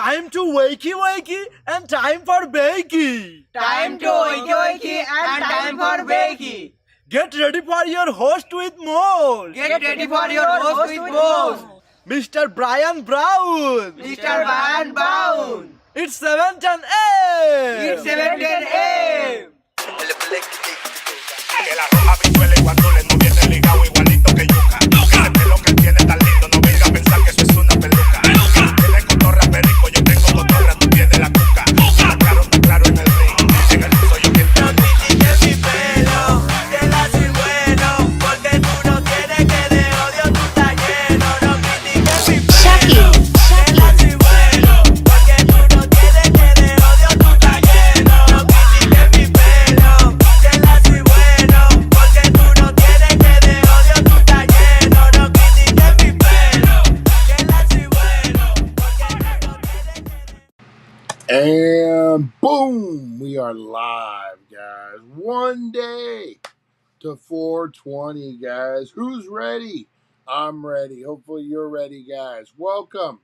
Time to wakey wakey and time for bakey. Time to wakey wakey and time for bakey. Get ready for your host with more. Get ready for your host with more. Mr. Brian Brown. Mr. Brian Brown. It's 7:10 a.m. It's 7:10 a.m. Que la roja bichuela y guandules no viene ligado igualito que yuca. Ese pelo que tiene tan lindo, no venga a pensar que eso es una peluca. Tienes cotorra perico, yo tengo cotorra, tú tienes la cuca. Está claro en el ring, en el piso yo quien te No critiques mi pelo, te la soy bueno, porque tú no tienes que de odio tú estás lleno. No critiques mi pelo, te la soy bueno, porque tú no tienes que de odio tú estás lleno. No critiques mi pelo, te la soy bueno, porque tú no tienes que de odio tú estás lleno. No critiques mi pelo, te la soy bueno, porque tú no tienes que de... And boom, we are live, guys. One day to 420, guys. Who's ready? I'm ready. Hopefully you're ready, guys. Welcome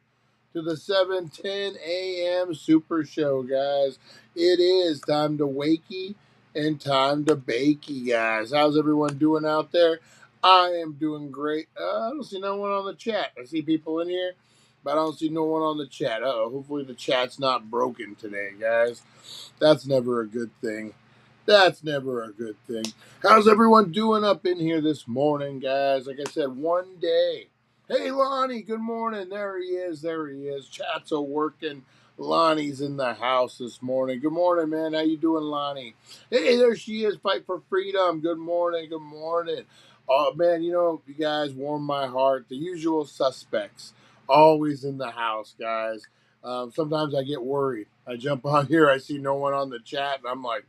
to the 7:10 a.m. Super Show, guys. It is time to wakey and time to bakey, guys. How's everyone doing out there? I am doing great. I don't see no one on the chat. I see people in here, but I don't see no one on the chat. Hopefully the chat's not broken today, guys. That's never a good thing. That's never a good thing. How's everyone doing up in here this morning, guys? Like I said, one day. Hey, Lonnie, good morning. There he is. There he is. Chat's a working. Lonnie's in the house this morning. Good morning, man. How you doing, Lonnie? Hey, there she is. Fight for freedom. Good morning. Good morning. Oh, man, you guys warm my heart. The usual suspects. Always in the house, guys. Sometimes I get worried. I jump on here, I see no one on the chat, and I'm like,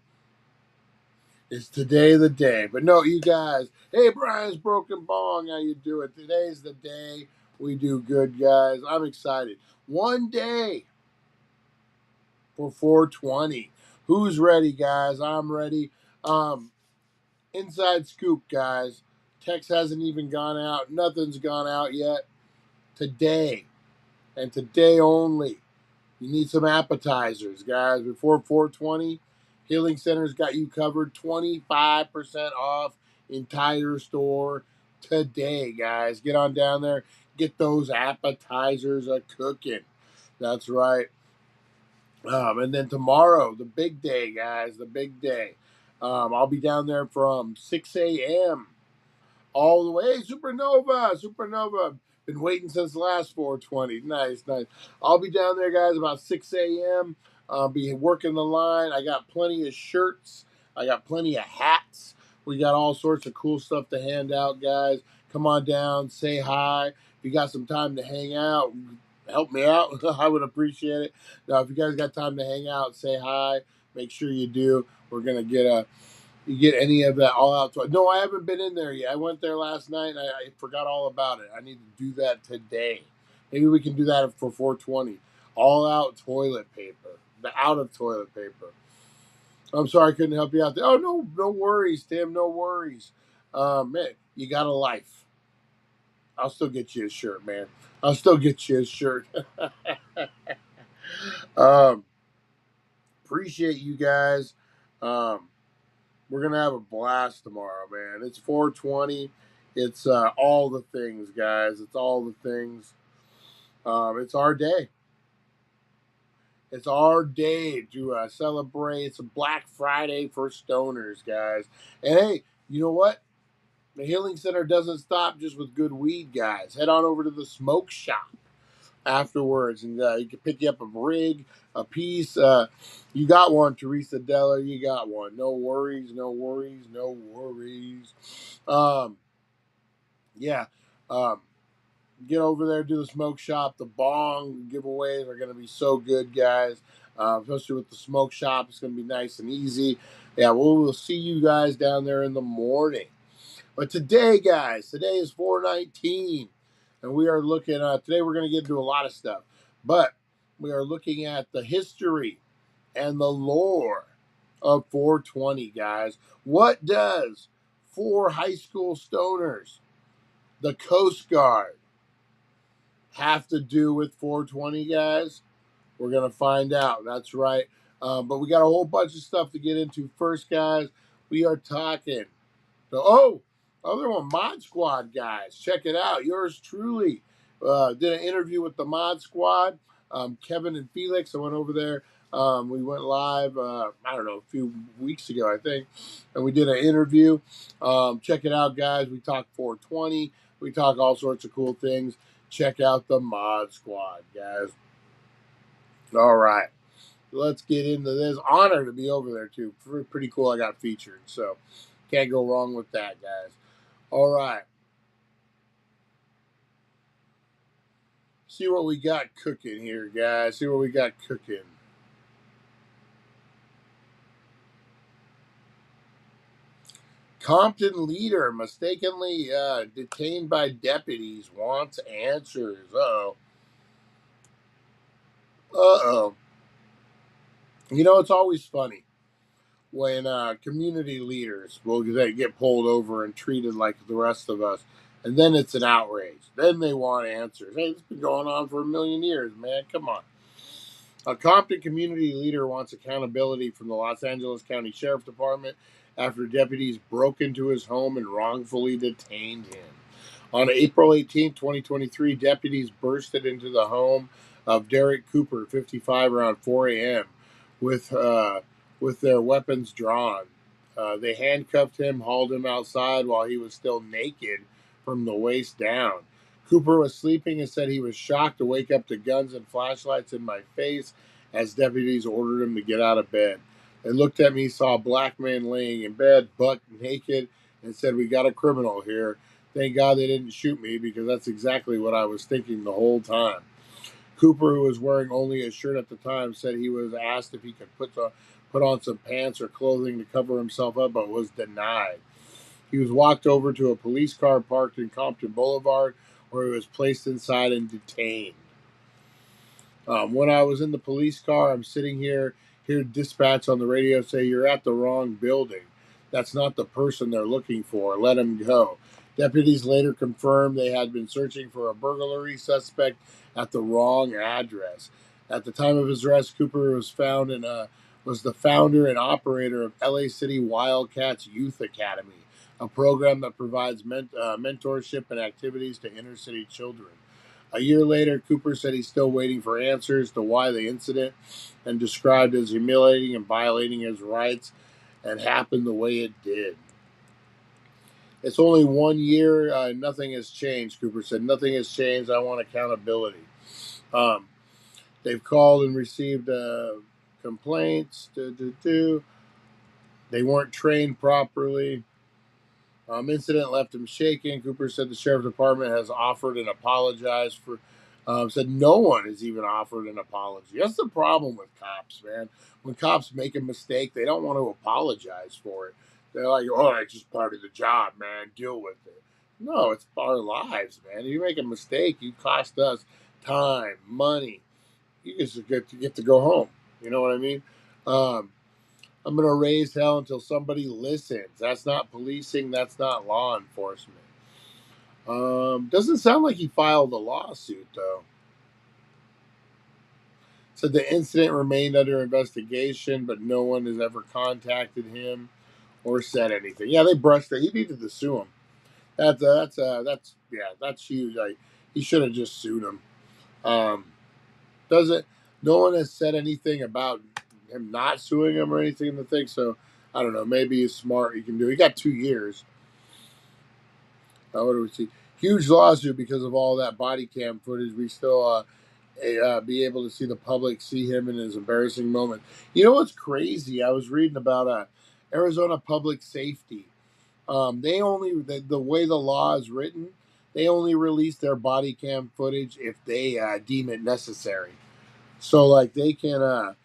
is today the day? But no, you guys. Hey, Brian's Broken Bong, how you doing? Today's the day we do good, guys. I'm excited. One day for 420. Who's ready, guys? I'm ready. Inside scoop, guys. Text hasn't even gone out. Nothing's gone out yet. Today, and today only, you need some appetizers, guys. Before 420, Healing Center's got you covered 25% off entire store today, guys. Get on down there. Get those appetizers a-cooking. That's right. And then tomorrow, the big day, guys, the big day. I'll be down there from 6 a.m. all the way. Hey, Supernova. Been waiting since the last 420. Nice. I'll be down there, guys, about 6 a.m. I'll be working the line. I got plenty of shirts. I got plenty of hats. We got all sorts of cool stuff to hand out, guys. Come on down. Say hi. If you got some time to hang out, help me out. I would appreciate it. Now, if you guys got time to hang out, say hi. Make sure you do. We're going to get any of that all out. No, I haven't been in there yet. I went there last night and I forgot all about it. I need to do that today. Maybe we can do that for 420. All out toilet paper. The out of toilet paper. I'm sorry I couldn't help you out there. Oh, no worries, Tim. No worries. Man, you got a life. I'll still get you a shirt, man. I'll still get you a shirt. Appreciate you guys. We're going to have a blast tomorrow, man. It's 420. It's all the things, guys. It's all the things. It's our day. It's our day to celebrate. It's a Black Friday for stoners, guys. And hey, you know what? The Healing Center doesn't stop just with good weed, guys. Head on over to the smoke shop afterwards, and you can pick you up a rig, a piece. You got one, Teresa Della. You got one. No worries. Get over there, do the smoke shop. The bong giveaways are going to be so good, guys. Especially with the smoke shop, it's going to be nice and easy. Yeah, we'll see you guys down there in the morning. But today, guys, today is 419. And we are looking at, today we're going to get into a lot of stuff. But we are looking at the history and the lore of 420, guys. What does 4 high school stoners, the Coast Guard, have to do with 420, guys? We're going to find out. That's right. But we got a whole bunch of stuff to get into. First, guys, we are talking. Other one, Mod Squad, guys. Check it out. Yours truly did an interview with the Mod Squad, Kevin and Felix. I went over there. We went live, I don't know, a few weeks ago, I think, and we did an interview. Check it out, guys. We talk 420. We talk all sorts of cool things. Check out the Mod Squad, guys. All right. Let's get into this. Honor to be over there, too. Pretty cool. I got featured, so can't go wrong with that, guys. All right. See what we got cooking here, guys. See what we got cooking. Compton leader mistakenly detained by deputies wants answers. Uh-oh. Uh-oh. You know, it's always funny when community leaders will get pulled over and treated like the rest of us, and then it's an outrage. Then they want answers. Hey, it's been going on for a million years, man. Come on. A Compton community leader wants accountability from the Los Angeles County Sheriff Department after deputies broke into his home and wrongfully detained him. On April 18, 2023, deputies bursted into the home of Derek Cooper, 55, around 4 a.m. with their weapons drawn. They handcuffed him, hauled him outside while he was still naked from the waist down. Cooper was sleeping and said he was shocked to wake up to guns and flashlights in my face as deputies ordered him to get out of bed. They looked at me, saw a black man laying in bed, butt naked, and said, "We got a criminal here." Thank God they didn't shoot me, because that's exactly what I was thinking the whole time. Cooper, who was wearing only a shirt at the time, said he was asked if he could put on some pants or clothing to cover himself up, but was denied. He was walked over to a police car parked in Compton Boulevard, where he was placed inside and detained. When I was in the police car, I'm sitting here, hear dispatch on the radio say, "You're at the wrong building. That's not the person they're looking for. Let him go." Deputies later confirmed they had been searching for a burglary suspect at the wrong address. At the time of his arrest, Cooper was the founder and operator of LA City Wildcats Youth Academy, a program that provides mentorship and activities to inner city children. A year later, Cooper said he's still waiting for answers to why the incident, and described as humiliating and violating his rights, and happened the way it did. It's only 1 year. Nothing has changed, Cooper said. Nothing has changed. I want accountability. They've called and received complaints. They weren't trained properly. Incident left him shaking. Cooper said the sheriff department has offered and apologized for. Said no one has even offered an apology. That's the problem with cops, man. When cops make a mistake, they don't want to apologize for it. They're like, "Oh, it's just part of the job, man. Deal with it." No, it's our lives, man. If you make a mistake, you cost us time, money. You just get to go home. You know what I mean? I'm going to raise hell until somebody listens. That's not policing. That's not law enforcement. Doesn't sound like he filed a lawsuit, though. Said the incident remained under investigation, but no one has ever contacted him or said anything. Yeah, they brushed it. He needed to sue him. That's huge. He should have just sued him. Doesn't No one has said anything about him not suing him or anything in the thing. So I don't know. Maybe he's smart. He can do. He got 2 years. What do we see? Huge lawsuit because of all that body cam footage. We still be able to see the public see him in his embarrassing moment. You know what's crazy? I was reading about Arizona public safety. They only the way the law is written, they only release their body cam footage if they deem it necessary. So like they can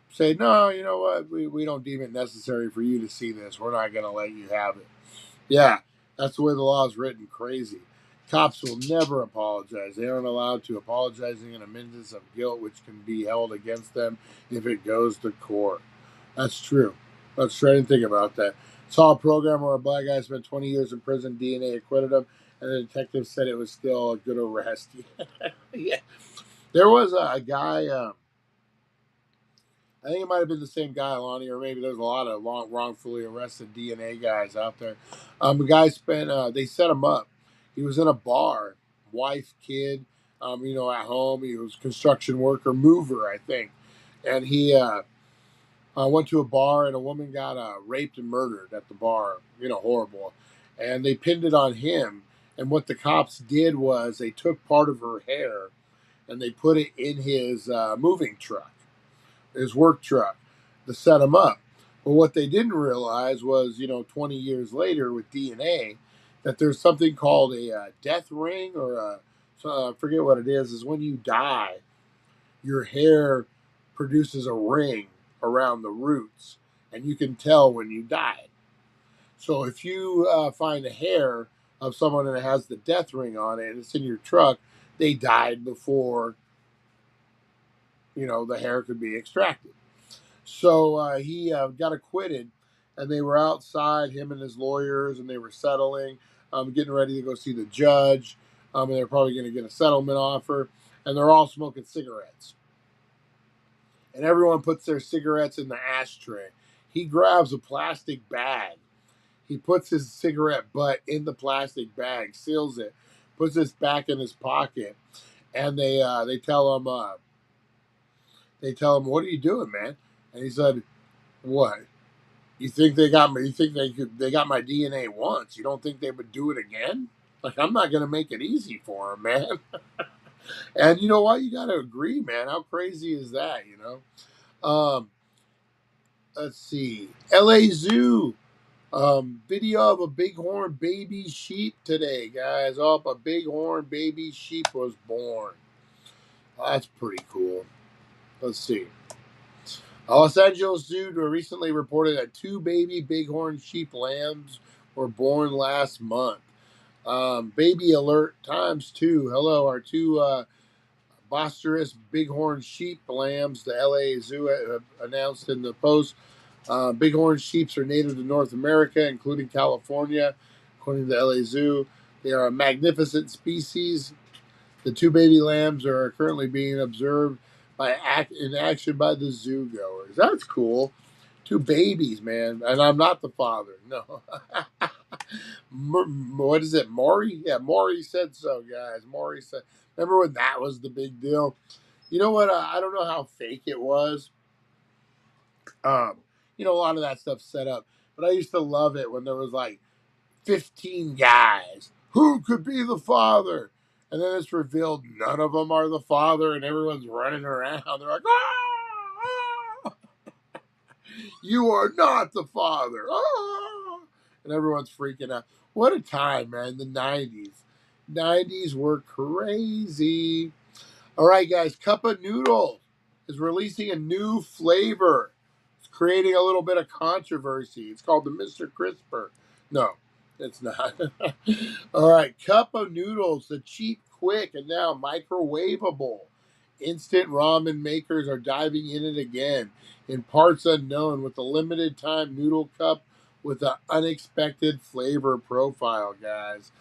say, "No, you know what? We don't deem it necessary for you to see this. We're not going to let you have it." Yeah, that's the way the law is written. Crazy. Cops will never apologize. They aren't allowed to. Apologizing in a minute of guilt, which can be held against them if it goes to court. That's true. Let's try and think about that. Saw a program where a black guy spent 20 years in prison. DNA acquitted him, and the detective said it was still a good arrest. Yeah. There was a guy. I think it might have been the same guy, Lonnie, or maybe there's a lot of wrongfully arrested DNA guys out there. The guy they set him up. He was in a bar, wife, kid, at home. He was construction worker, mover, I think. And he went to a bar and a woman got raped and murdered at the bar, horrible. And they pinned it on him. And what the cops did was they took part of her hair and they put it in his moving truck, his work truck, to set him up. But what they didn't realize was, 20 years later with DNA, that there's something called a death ring I forget what it is when you die, your hair produces a ring around the roots, and you can tell when you died. So if you find a hair of someone that has the death ring on it and it's in your truck, they died before, the hair could be extracted. So he got acquitted, and they were outside, him and his lawyers, and they were settling, getting ready to go see the judge, and they're probably going to get a settlement offer, and they're all smoking cigarettes. And everyone puts their cigarettes in the ashtray. He grabs a plastic bag. He puts his cigarette butt in the plastic bag, seals it, puts it back in his pocket, and they tell him, "What are you doing, man?" And he said, "What? You think they got me? You think they got my DNA once? You don't think they would do it again? Like, I'm not gonna make it easy for them, man." And you know what? You gotta agree, man. How crazy is that? Let's see. L.A. Zoo. Video of a bighorn baby sheep today, guys. Oh, a bighorn baby sheep was born. That's pretty cool. Let's see. Los Angeles Zoo recently reported that 2 baby bighorn sheep lambs were born last month. Baby alert times 2. Hello, our 2 boisterous bighorn sheep lambs, the LA Zoo announced in the post. Bighorn sheeps are native to North America, including California, according to the LA Zoo. They are a magnificent species. The 2 baby lambs are currently being observed in action by the zoo goers. That's cool. 2 babies, man. And I'm not the father. No. What is it, Maury? Yeah, Maury said so, guys. Maury said. Remember when that was the big deal? You know what? I don't know how fake it was. A lot of that stuff set up. But I used to love it when there was like 15 guys. Who could be the father? And then it's revealed none of them are the father, and everyone's running around. They're like, ah! You are not the father. Ah! And everyone's freaking out. What a time, man. The 90s. 90s were crazy. All right, guys. Cup of Noodles is releasing a new flavor. It's creating a little bit of controversy. It's called the Mr. Crisper. No, it's not. All right. Cup of Noodles, the cheap, quick, and now microwavable instant ramen makers are diving in it again in parts unknown with a limited time noodle cup with an unexpected flavor profile, guys.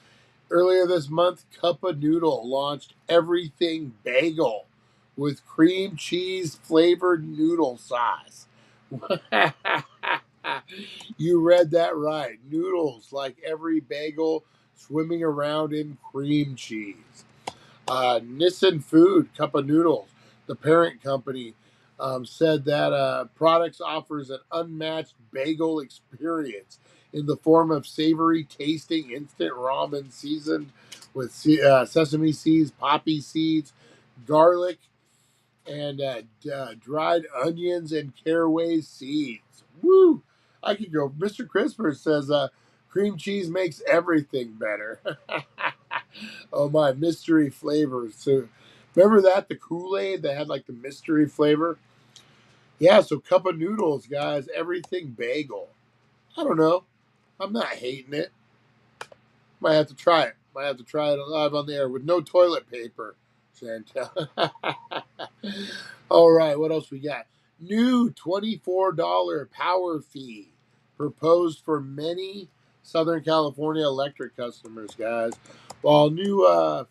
Earlier this month, Cup of Noodle launched Everything Bagel with cream cheese flavored noodle sauce. You read that right. Noodles like every bagel swimming around in cream cheese. Nissan Food, Cup of Noodles, the parent company, said that products offers an unmatched bagel experience in the form of savory tasting instant ramen seasoned with sesame seeds, poppy seeds, garlic, and dried onions and caraway seeds. Woo! I could go. Mr. Crisper says cream cheese makes everything better. Oh my, mystery flavors. So remember that? The Kool-Aid that had like the mystery flavor? Yeah, so Cup of Noodles, guys. Everything bagel. I don't know. I'm not hating it. Might have to try it. Might have to try it live on the air with no toilet paper, Chantel. All right, what else we got? New $24 power fee proposed for many Southern California electric customers, guys. While new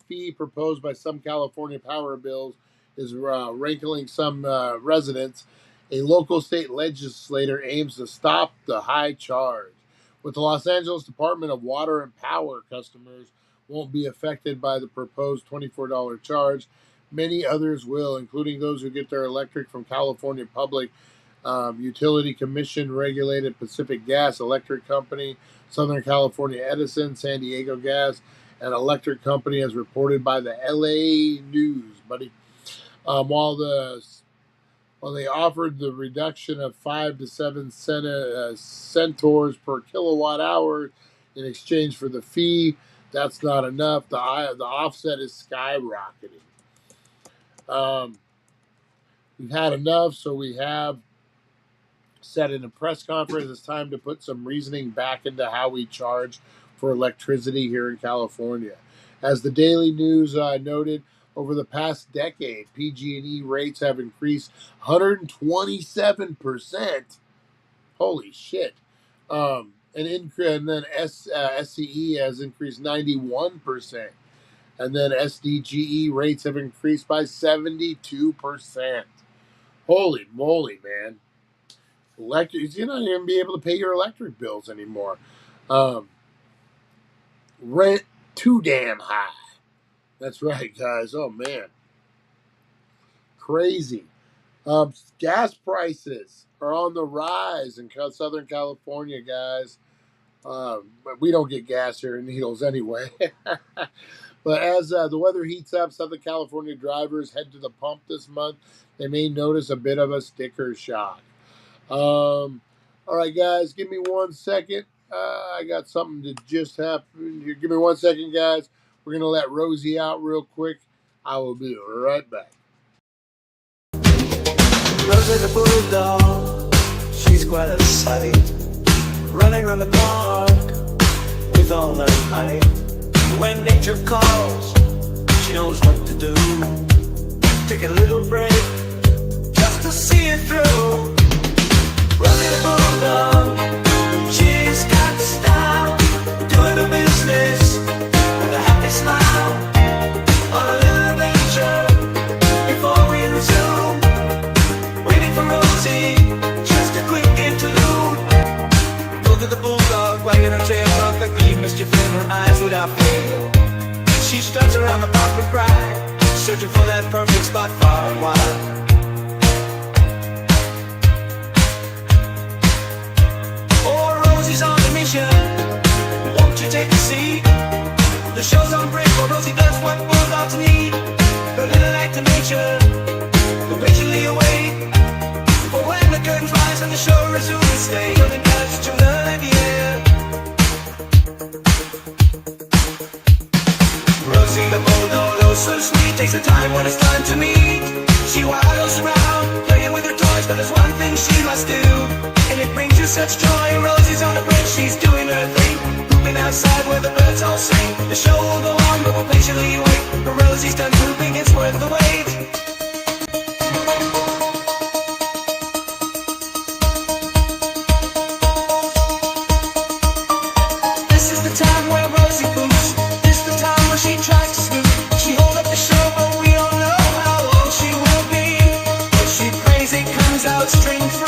fee proposed by some California power bills is rankling some residents, A local state legislator aims to stop the high charge. With the Los Angeles Department of Water and Power, customers won't be affected by the proposed $24 charge. Many others will, including those who get their electric from California Public Utility Commission regulated Pacific Gas Electric Company, Southern California Edison, San Diego Gas, and Electric Company, as reported by the LA News, buddy. While they offered the reduction of 5 to 7 centaurs per kilowatt hour in exchange for the fee, that's not enough. The offset is skyrocketing. We've had enough, so we have said in a press conference it's time to put some reasoning back into how we charge for electricity here in California. As the Daily News noted, over the past decade, PG&E rates have increased 127%. Holy shit. And then SCE has increased 91%. And then SDGE rates have increased by 72%. Holy moly, man. You're not even be able to pay your electric bills anymore. Rent too damn high. That's right, guys. Oh man, crazy. Gas prices are on the rise in Southern California, guys. But we don't get gas here in Needles anyway. But as the weather heats up, Southern California drivers head to the pump this month. They may notice a bit of a sticker shock. All right, guys, give me 1 second. I got something that just happened here. Give me 1 second, guys. We're going to let Rosie out real quick. I will be right back. Rosie the bulldog, she's quite a sight, running around the park with all her might. When nature calls, she knows what to do. Take a little break just to see it through. Rosie the bulldog, she's got style, doing her business with a happy smile. On a little adventure before we resume. Waiting for Rosie, just a quick interlude. Look at the bulldog, wagging her tail, perfectly mischief in her eyes without fail. She struts around the park with pride, searching for that perfect spot far and wide. Rosie's on a mission, won't you take a seat? The show's on break, for Rosie does what bulldogs need. Her little act of nature, will patiently await for when the curtains rise and the show resumes. Stay on the touch to learn, yeah. Rosie the bulldog, oh so sweet, takes her time when it's time to meet. She waddles around, playing with her toys, but there's one thing she must do, and it brings her such joy. Rosie's on the bridge, she's doing her thing, pooping outside where the birds all sing. The show will go on, but we'll patiently wait. For Rosie's done pooping, it's worth the wait. This is the time where Rosie poops. This is the time where she tries to snoop. She holds up the show, but we don't know how long she will be. If she prays, it comes out string free.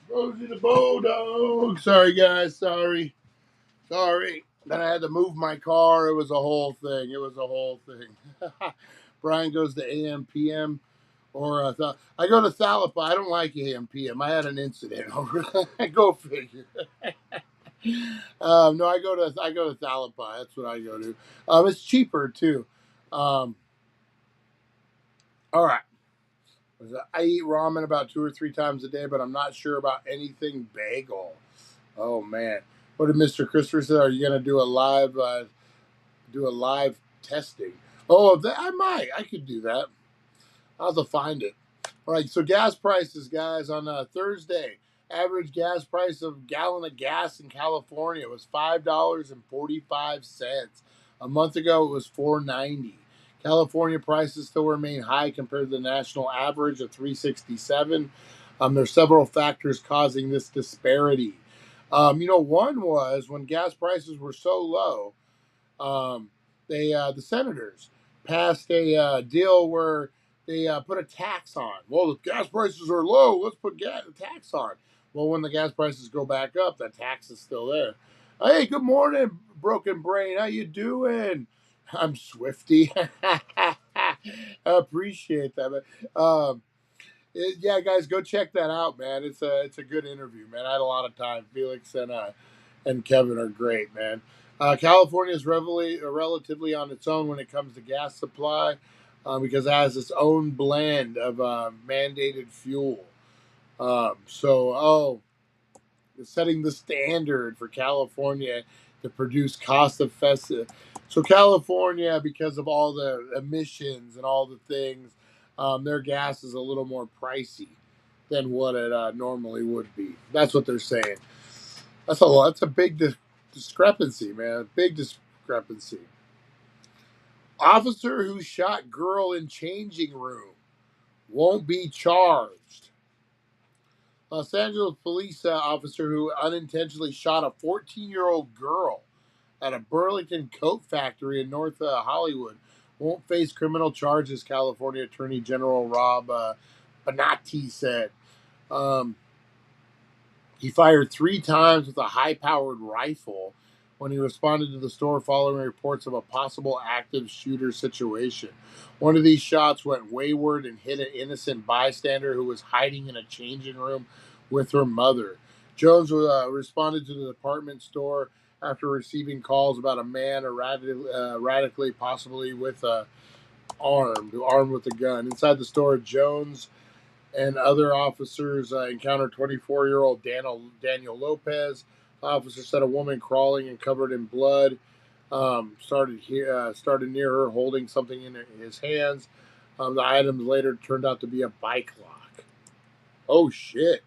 Rosie the bulldog. Sorry, guys. Sorry. Then I had to move my car. It was a whole thing. Brian goes to AM PM, or I go to Thalapa. I don't like AM PM. I had an incident over. Go figure. No, I go to Thalapa. That's what I go to. It's cheaper too. All right. I eat ramen about 2 or 3 times a day, but I'm not sure about anything bagel. Oh man, what did Mr. Christopher say? Are you gonna do a live testing? Oh, I could do that. I'll have to find it. All right, so gas prices, guys, on Thursday, average gas price of a gallon of gas in California was $5.45. A month ago, it was $4.90. California prices still remain high compared to the national average of $3.67. There's several factors causing this disparity. One was when gas prices were so low, um, the senators passed a deal where they put a tax on. Well, if gas prices are low, let's put a tax on. Well, when the gas prices go back up, that tax is still there. Hey, good morning, broken brain. How you doing? I'm Swifty. I appreciate that, man. Yeah, guys, go check that out, man. It's a good interview, man. I had a lot of time. Felix and Kevin are great, man. California is relatively on its own when it comes to gas supply because it has its own blend of mandated fuel. Setting the standard for California to produce cost effective. So California, because of all the emissions and all the things, their gas is a little more pricey than what it normally would be. That's what they're saying. That's a lot. That's a big discrepancy, man. Big discrepancy. Officer who shot girl in changing room won't be charged. Los Angeles police officer who unintentionally shot a 14-year-old girl at a Burlington coat factory in North Hollywood won't face criminal charges, California Attorney General Rob Bonatti said. Um, he fired 3 times with a high-powered rifle when he responded to the store following reports of a possible active shooter situation. One of these shots went wayward and hit an innocent bystander who was hiding in a changing room with her mother. Jones responded to the department store after receiving calls about a man erratically, possibly with armed with a gun. Inside the store, Jones and other officers encountered 24-year-old Daniel Lopez. Officer said a woman crawling and covered in blood started near her, holding something in his hands. The items later turned out to be a bike lock. Oh shit!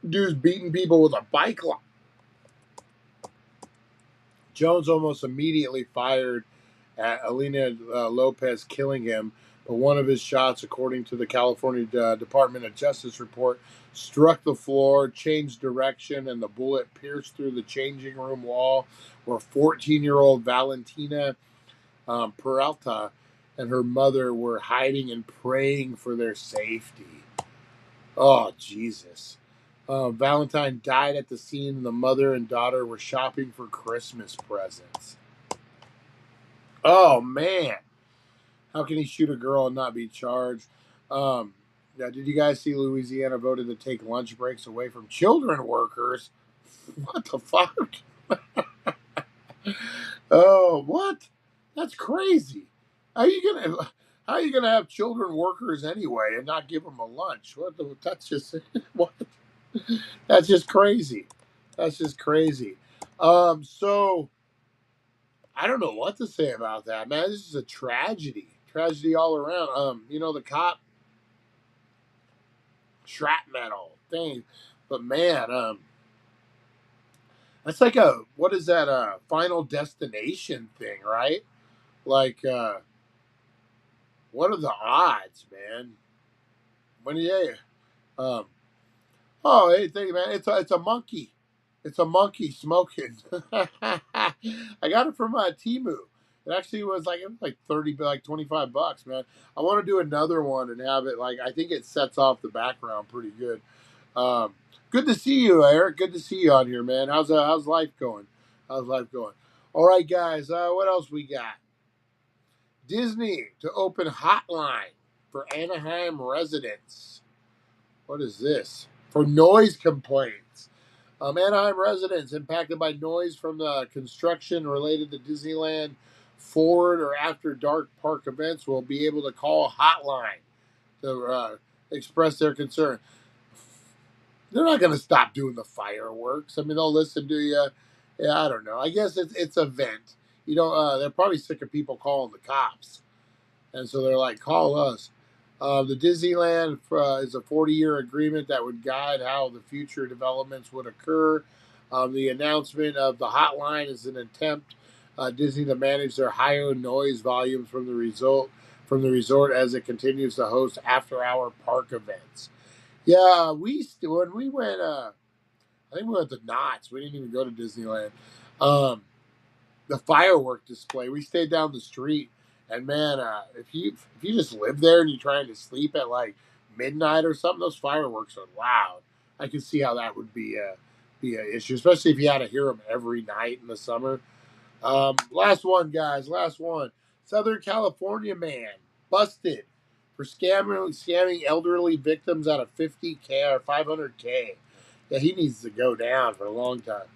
Dude's beating people with a bike lock. Jones almost immediately fired at Alina Lopez, killing him. But one of his shots, according to the California Department of Justice report, struck the floor, changed direction, and the bullet pierced through the changing room wall where 14-year-old Valentina Peralta and her mother were hiding and praying for their safety. Oh, Jesus. Valentine died at the scene, and the mother and daughter were shopping for Christmas presents. Oh, man. How can he shoot a girl and not be charged? Did you guys see Louisiana voted to take lunch breaks away from children workers? What the fuck? Oh, what? That's crazy. How are you gonna have children workers anyway and not give them a lunch? That's just what? That's just crazy. That's just crazy. So I don't know what to say about that, man. This is a tragedy. Tragedy all around. The cop shrapnel thing. But man, that's like what is that Final Destination thing, right? Like what are the odds, man? When you um oh hey thank you, man. It's a monkey. It's a monkey smoking. I got it from Temu. It actually was like 30, like $25, man. I want to do another one and have it I think it sets off the background pretty good. Good to see you, Eric. Good to see you on here, man. How's life going? How's life going? All right, guys. What else we got? Disney to open hotline for Anaheim residents. What is this? For noise complaints. Anaheim residents impacted by noise from the construction related to Disneyland forward or after dark park events will be able to call a hotline to express their concern. They're not going to stop doing the fireworks. I mean, they'll listen to you. Yeah, I don't know. I guess it's a vent. they're probably sick of people calling the cops. And so they're like, call us. The Disneyland is a 40-year agreement that would guide how the future developments would occur. The announcement of the hotline is an attempt Disney to manage their higher noise volumes from the resort as it continues to host after-hour park events. Yeah, when we went, I think we went to Knott's. We didn't even go to Disneyland. The firework display. We stayed down the street, and man, if you just live there and you're trying to sleep at like midnight or something, those fireworks are loud. I can see how that would be an issue, especially if you had to hear them every night in the summer. Last one, guys. Last one. Southern California man busted for scamming elderly victims out of $50K or $500K. Yeah, he needs to go down for a long time.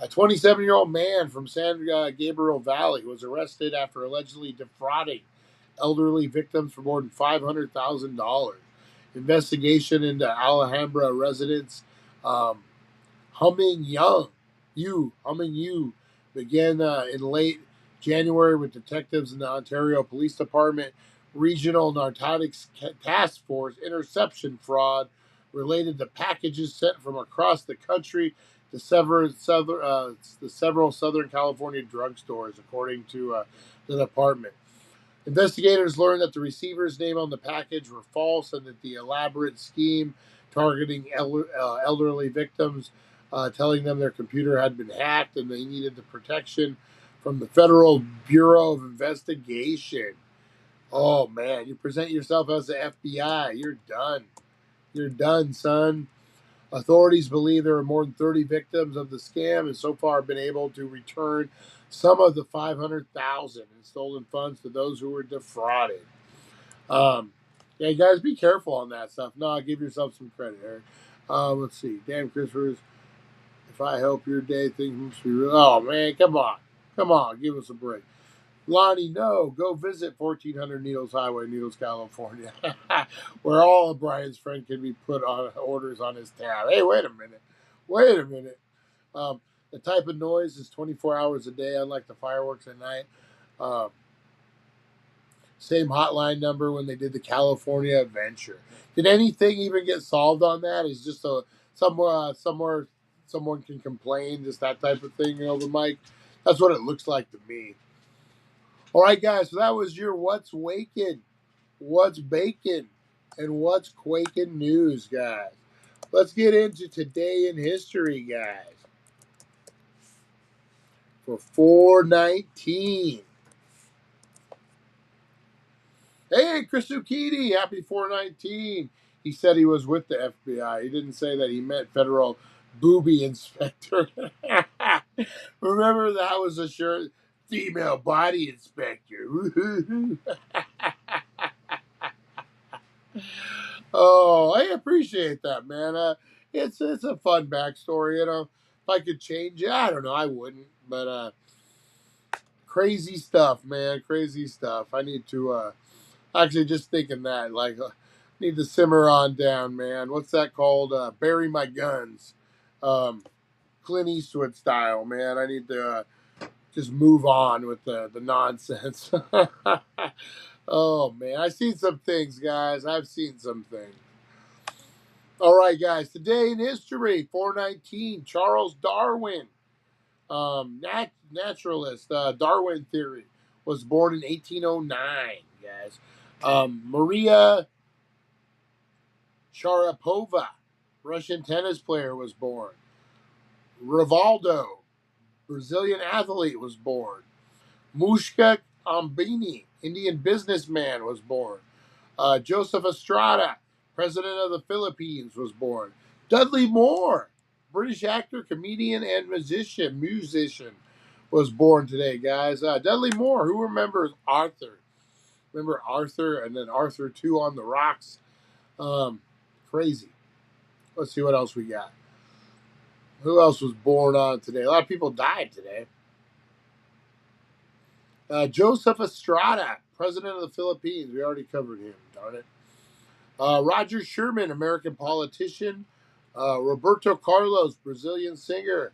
A 27-year-old man from San Gabriel Valley was arrested after allegedly defrauding elderly victims for more than $500,000. Investigation into Alhambra residents Humming Yu began in late January with detectives in the Ontario Police Department Regional Narcotics Task Force interception fraud related to packages sent from across the country to several Southern California drugstores, according to the department. Investigators learned that the receiver's name on the package were false and that the elaborate scheme targeting elderly victims, telling them their computer had been hacked and they needed the protection from the Federal Bureau of Investigation. Oh, man, you present yourself as the FBI. You're done. You're done, son. Authorities believe there are more than 30 victims of the scam and so far have been able to return some of the $500,000 in stolen funds to those who were defrauded. Yeah, guys, be careful on that stuff. No, give yourself some credit, Eric. Let's see. Damn, Christopher's. If I help your day, things must be real. Oh, man, come on. Come on, give us a break. Lonnie, no, go visit 1400 Needles Highway, Needles, California, where all of Brian's friends can be put on orders on his tab. Hey, wait a minute. Wait a minute. The type of noise is 24 hours a day, unlike the fireworks at night. Same hotline number when they did the California Adventure. Did anything even get solved on that? Is just somewhere someone can complain, just that type of thing, the mic? That's what it looks like to me. All right, guys, so that was your What's Waking, What's Baking, and What's Quaking news, guys. Let's get into Today in History, guys. For 419. Hey, Chris Zucchini, happy 419. He said he was with the FBI. He didn't say that he meant federal booby inspector. Remember, that was a shirt. Female body inspector. Oh, I appreciate that, man. It's a fun backstory, If I could change it, I don't know, I wouldn't. But crazy stuff, man. Crazy stuff. I need to actually just thinking that, need to simmer on down, man. What's that called? Bury my guns. Clint Eastwood style, man. I need to just move on with the nonsense. Oh, man. I've seen some things, guys. I've seen some things. All right, guys. Today in history, 419, Charles Darwin, naturalist, Darwin theory, was born in 1809, guys. Maria Sharapova, Russian tennis player, was born. Rivaldo, Brazilian athlete, was born. Mushka Ambini, Indian businessman, was born. Joseph Estrada, President of the Philippines, was born. Dudley Moore, British actor, comedian, and musician, was born today, guys. Dudley Moore, who remembers Arthur? Remember Arthur and then Arthur 2 on the Rocks? Crazy. Let's see what else we got. Who else was born on today? A lot of people died today. Joseph Estrada, President of the Philippines. We already covered him, darn it. Roger Sherman, American politician. Roberto Carlos, Brazilian singer.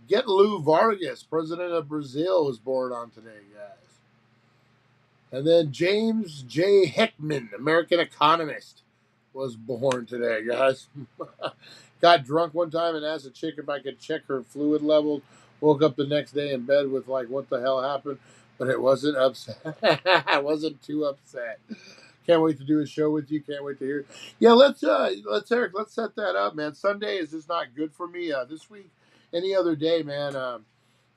Getúlio Vargas, president of Brazil, was born on today, guys. And then James J. Hickman, American economist, was born today, guys. Got drunk one time and asked a chick if I could check her fluid levels. Woke up the next day in bed with like, what the hell happened? But it wasn't upset. I wasn't too upset. Can't wait to do a show with you. Can't wait to hear. Yeah, let's Eric, let's set that up, man. Sunday is just not good for me this week. Any other day, man.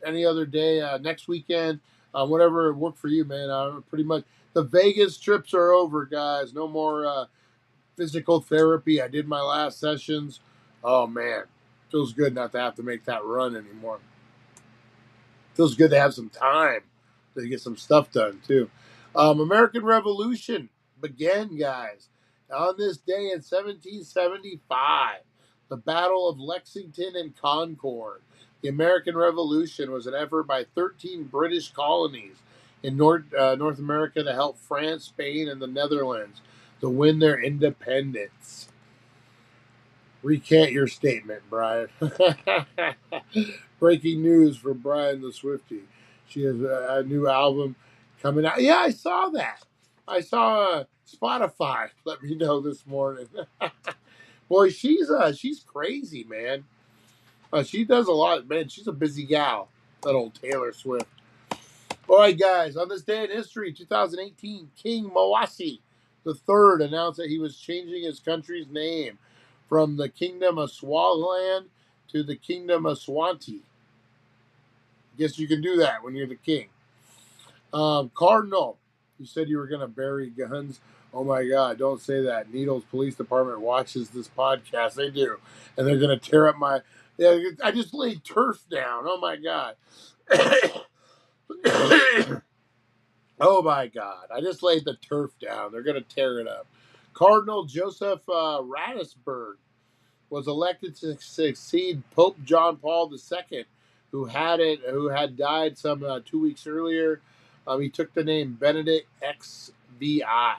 Any other day. Next weekend, whatever worked for you, man. Pretty much the Vegas trips are over, guys. No more physical therapy. I did my last sessions. Oh man, feels good not to have to make that run anymore. Feels good to have some time to get some stuff done too. American Revolution began, guys, on this day in 1775. The Battle of Lexington and Concord. The American Revolution was an effort by 13 British colonies in North America to help France, Spain, and the Netherlands to win their independence. Recant your statement, Brian. Breaking news for Brian the Swiftie. She has a new album coming out. Yeah, I saw that. I saw Spotify let me know this morning. Boy, she's crazy, man. She does a lot, man. She's a busy gal, that old Taylor Swift. All right, guys. On this day in history, 2018, King Mawasi III announced that he was changing his country's name from the Kingdom of Swaziland to the Kingdom of Swanti. Guess you can do that when you're the king. Cardinal, you said you were going to bury guns. Oh my God, don't say that. Needles Police Department watches this podcast. They do. And they're going to tear up my... Yeah, I just laid turf down. Oh my God. Oh my God. I just laid the turf down. They're going to tear it up. Cardinal Joseph Ratisbonne was elected to succeed Pope John Paul II, who had died some 2 weeks earlier. He took the name Benedict XVI.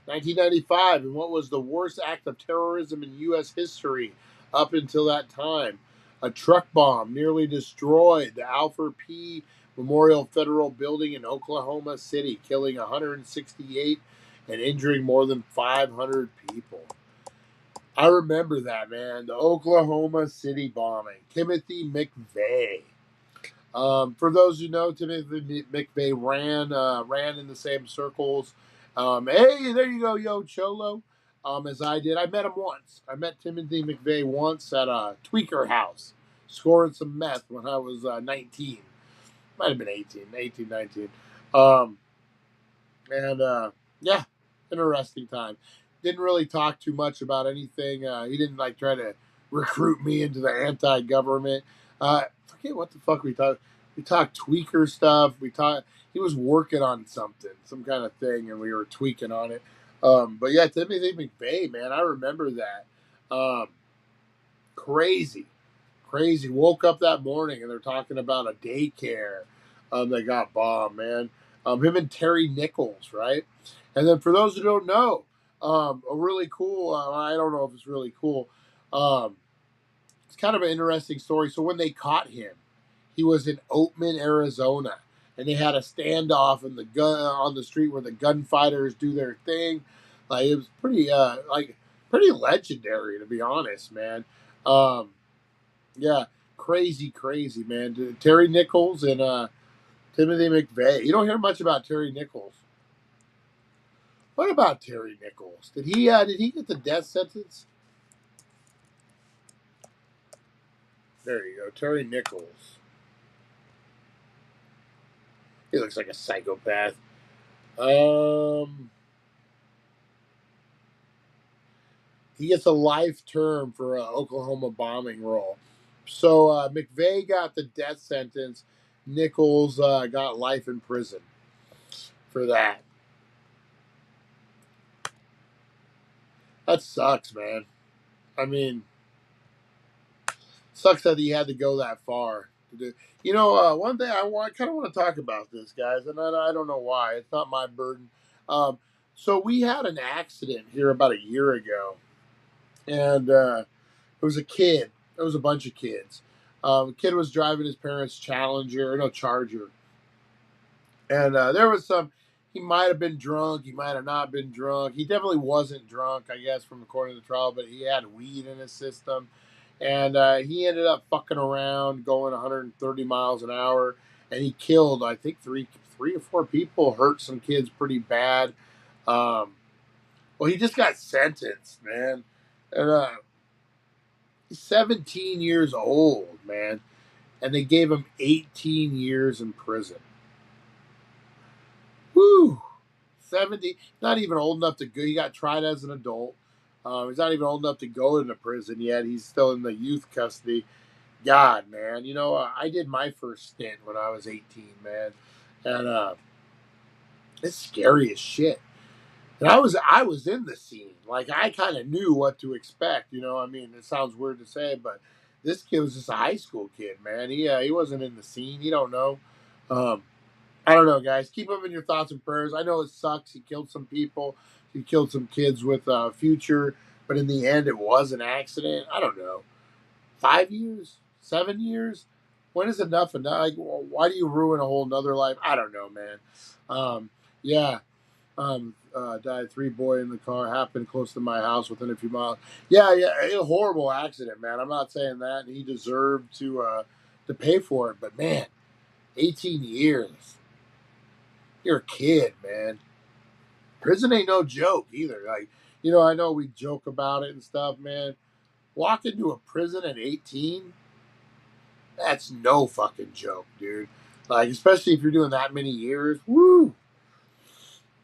1995, and what was the worst act of terrorism in U.S. history up until that time? A truck bomb nearly destroyed the Alfred P. Memorial Federal Building in Oklahoma City, killing 168 and injuring more than 500 people. I remember that, man. The Oklahoma City bombing. Timothy McVeigh. For those who know, Timothy McVeigh ran in the same circles. Hey, there you go, yo, Cholo. As I did. I met him once. I met Timothy McVeigh once at a tweaker house, scoring some meth when I was 19. Might have been 18, 19. Yeah, interesting time. Didn't really talk too much about anything. He didn't try to recruit me into the anti-government. Forget what the fuck we talked. We talked tweaker stuff. He was working on something, some kind of thing, and we were tweaking on it. But yeah, Timothy McVeigh, man, I remember that. Crazy. Woke up that morning and they're talking about a daycare that got bombed, man. Him and Terry Nichols, right? And then for those who don't know, a really cool, I don't know if it's really cool. It's kind of an interesting story. So when they caught him, he was in Oatman, Arizona, and they had a standoff in the gun on the street where the gunfighters do their thing. It was pretty legendary, to be honest, man. Yeah, crazy, man. Terry Nichols and Timothy McVeigh. You don't hear much about Terry Nichols. What about Terry Nichols? Did he get the death sentence? There you go, Terry Nichols. He looks like a psychopath. He gets a life term for an Oklahoma bombing role. So McVeigh got the death sentence. Nichols got life in prison for that. That sucks, man. I mean, sucks that he had to go that far to do. One thing I kind of want to talk about this, guys, and I don't know why. It's not my burden. So we had an accident here about a year ago, and it was a kid. It was a bunch of kids. Kid was driving his parents' Charger, and there was some. He might have been drunk. He might have not been drunk. He definitely wasn't drunk, I guess, from according to the trial. But he had weed in his system, and he ended up fucking around, going 130 miles an hour, and he killed, I think, three or four people. Hurt some kids pretty bad. Um, well, he just got sentenced, man, and he's 17 years old, man, and they gave him 18 years in prison. Woo! 70, not even old enough to go. He got tried as an adult. He's not even old enough to go into prison yet. He's still in the youth custody. God, man. I did my first stint when I was 18, man. And it's scary as shit. And I was in the scene. Like, I kind of knew what to expect. I mean, it sounds weird to say, but this kid was just a high school kid, man. He wasn't in the scene. He don't know. Um, I don't know, guys. Keep him in your thoughts and prayers. I know it sucks. He killed some people. He killed some kids with a future. But in the end, it was an accident. I don't know. 5 years? 7 years? When is enough enough? Like, why do you ruin a whole nother life? I don't know, man. Yeah. Died 3 boy in the car. Happened close to my house within a few miles. Yeah. A horrible accident, man. I'm not saying that. He deserved to pay for it. But, man, 18 years. You're a kid, man. Prison ain't no joke either. Like, I know we joke about it and stuff, man. Walk into a prison at 18, that's no fucking joke, dude. Like, especially if you're doing that many years. Woo!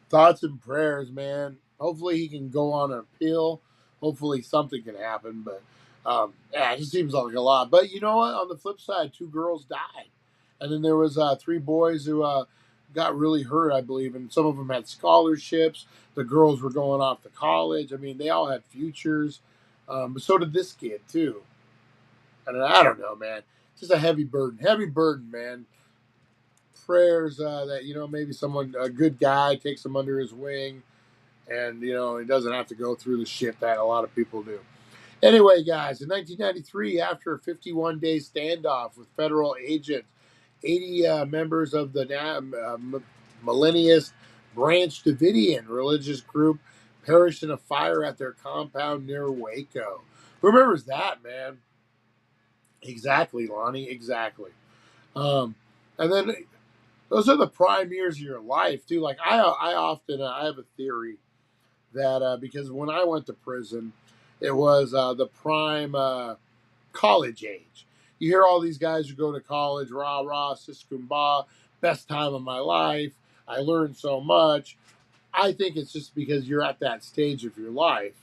Thoughts and prayers, man. Hopefully he can go on an appeal. Hopefully something can happen. But, it just seems like a lot. But you know what? On the flip side, 2 girls died. And then there was 3 boys who got really hurt, I believe. And some of them had scholarships. The girls were going off to college. I mean, they all had futures. But so did this kid, too. And I don't know, man. Just a heavy burden. Heavy burden, man. Prayers that, maybe someone, a good guy, takes him under his wing. And, he doesn't have to go through the shit that a lot of people do. Anyway, guys, in 1993, after a 51-day standoff with federal agents, 80 members of the Millennialist Branch Davidian religious group perished in a fire at their compound near Waco. Who remembers that, man? Exactly, Lonnie, exactly. And then those are the prime years of your life, too. Like, I often, I have a theory that because when I went to prison, it was the prime college age. You hear all these guys who go to college, rah, rah, sis kumbah, best time of my life. I learned so much. I think it's just because you're at that stage of your life.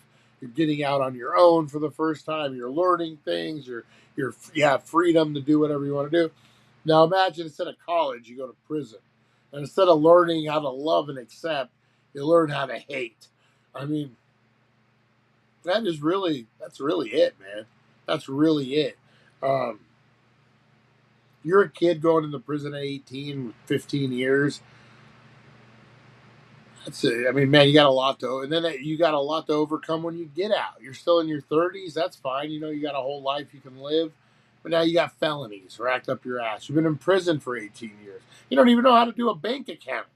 You're getting out on your own for the first time. You're learning things. You have freedom to do whatever you want to do. Now imagine instead of college, you go to prison. And instead of learning how to love and accept, you learn how to hate. I mean, that's really it, man. That's really it. Um, you're a kid going into prison at 18, 15 years. That's it. I mean, man, you got a lot you got a lot to overcome when you get out. You're still in your 30s. That's fine. You got a whole life you can live. But now you got felonies racked up your ass. You've been in prison for 18 years. You don't even know how to do a bank account.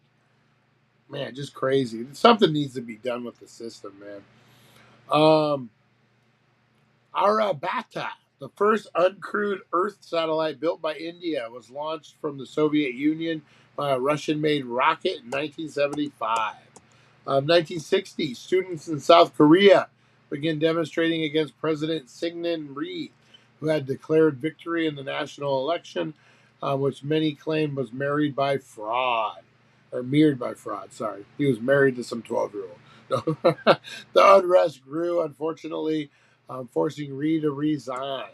Man, just crazy. Something needs to be done with the system, man. Our Bata, the first uncrewed Earth satellite built by India, was launched from the Soviet Union by a Russian-made rocket in 1975. 1960, students in South Korea began demonstrating against President Syngman Rhee, who had declared victory in the national election, which many claimed was married by fraud. Or mirrored by fraud, sorry. He was married to some 12-year-old. The unrest grew, unfortunately, forcing Rhee to resign.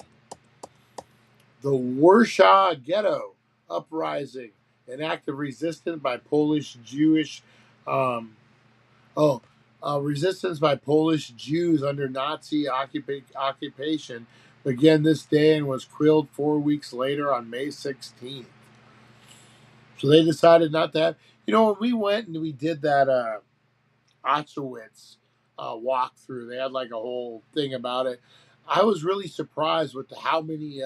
The Warsaw Ghetto uprising, an act of resistance by resistance by Polish Jews under Nazi occupation, began this day and was quelled 4 weeks later on May 16th. So they decided not to have. When we went and we did that Auschwitz walkthrough, they had like a whole thing about it. I was really surprised with how many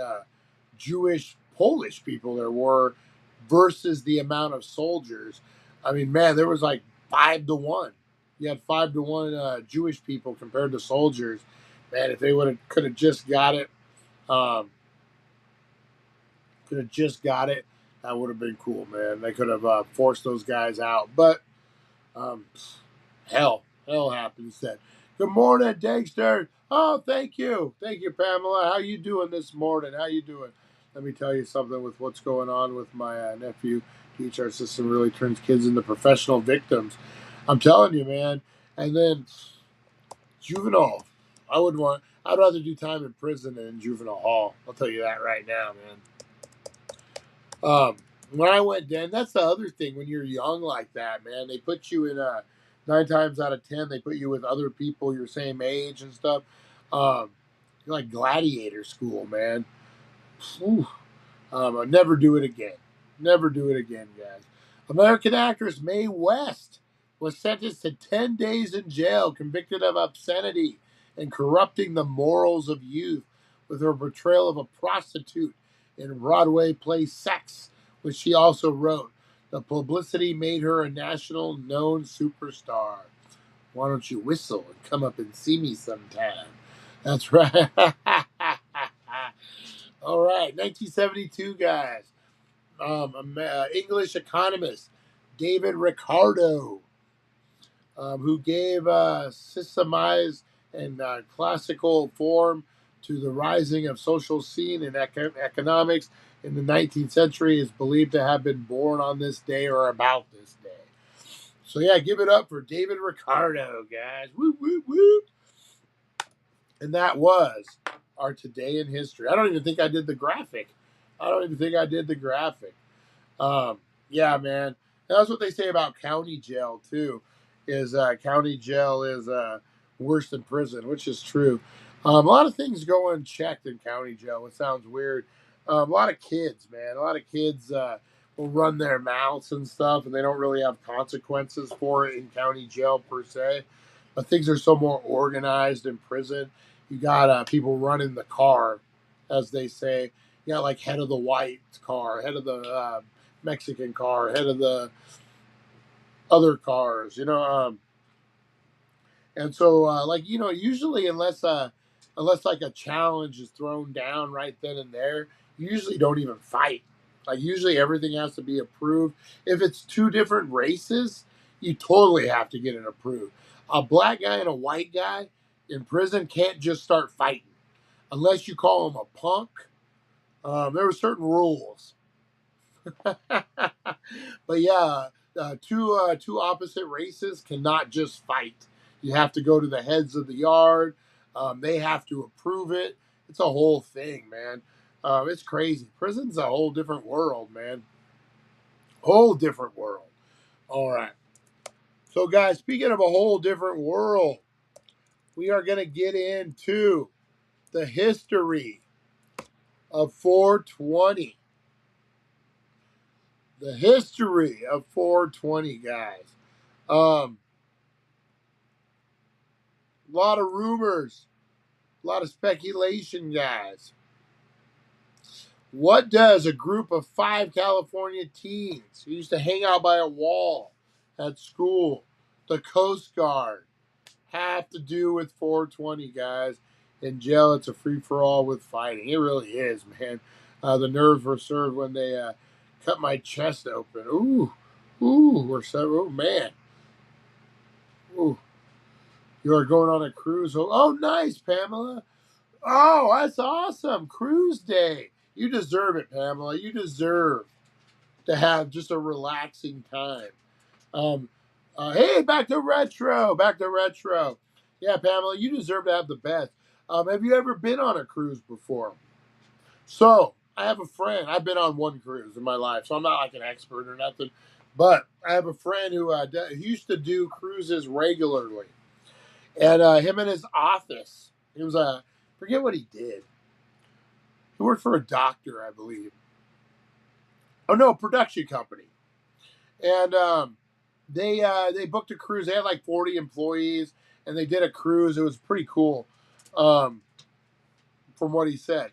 Jewish, Polish people there were versus the amount of soldiers. I mean, man, there was like 5 to 1. You had 5 to 1 Jewish people compared to soldiers. Man, if they could have just got it, um, that would have been cool, man. They could have forced those guys out, but um, hell happens then. Good morning, Dankster. Oh, thank you, Pamela. How you doing this morning? How you doing? Let me tell you something with what's going on with my nephew. HR system really turns kids into professional victims. I'm telling you, man. And then juvenile. I'd rather do time in prison than in juvenile hall. I'll tell you that right now, man. When I went down, that's the other thing. When you're young like that, man, they put you in 9 times out of 10, they put you with other people your same age and stuff. You're like gladiator school, man. Whew. I'll never do it again. Never do it again, guys. American actress Mae West was sentenced to 10 days in jail, convicted of obscenity and corrupting the morals of youth with her portrayal of a prostitute in Broadway play Sex, which she also wrote. The publicity made her a national known superstar. Why don't you whistle and come up and see me sometime? That's right. All right, 1972, guys. English economist David Ricardo, who gave systemized and classical form to the rising of social scene and economics in the 19th century, is believed to have been born on this day or about this day. So yeah, give it up for David Ricardo, guys. Woo, woo, woo. And that was our Today in History. I don't even think I did the graphic. Yeah, man. That's what they say about county jail too. Is county jail is worse than prison, which is true. A lot of things go unchecked in county jail. It sounds weird. A lot of kids, man. A lot of kids will run their mouths and stuff, and they don't really have consequences for it in county jail per se. But things are so more organized in prison. You got people running the car, as they say. You got like head of the white car, head of the Mexican car, head of the other cars, and so usually unless like a challenge is thrown down right then and there, you usually don't even fight. Like usually everything has to be approved. If it's 2 different races, you totally have to get it approved. A black guy and a white guy in prison can't just start fighting unless you call them a punk. There were certain rules. But yeah, two opposite races cannot just fight. You have to go to the heads of the yard. They have to approve it. It's a whole thing, man. It's crazy. Prison's a whole different world, man. Whole different world. All right. So, guys, speaking of a whole different world, we are going to get into the history of 420. The history of 420, guys. A lot of rumors, a lot of speculation, guys. What does a group of 5 California teens who used to hang out by a wall at school, the Coast Guard, have to do with 420, guys? In jail, it's a free-for-all with fighting. It really is, man. The nerves were served when they cut my chest open. Oh, man. Ooh. You are going on a cruise. Oh, nice, Pamela. Oh, that's awesome. Cruise day. You deserve it, Pamela. You deserve to have just a relaxing time. Hey, back to retro. Yeah, Pamela, you deserve to have the best. Have you ever been on a cruise before? So, I have a friend. I've been on one cruise in my life, so I'm not like an expert or nothing. But I have a friend who used to do cruises regularly. And him in his office, he was forget what he did. He worked for a doctor, I believe. Oh no, production company. And they booked a cruise. They had like 40 employees, and they did a cruise. It was pretty cool, from what he said.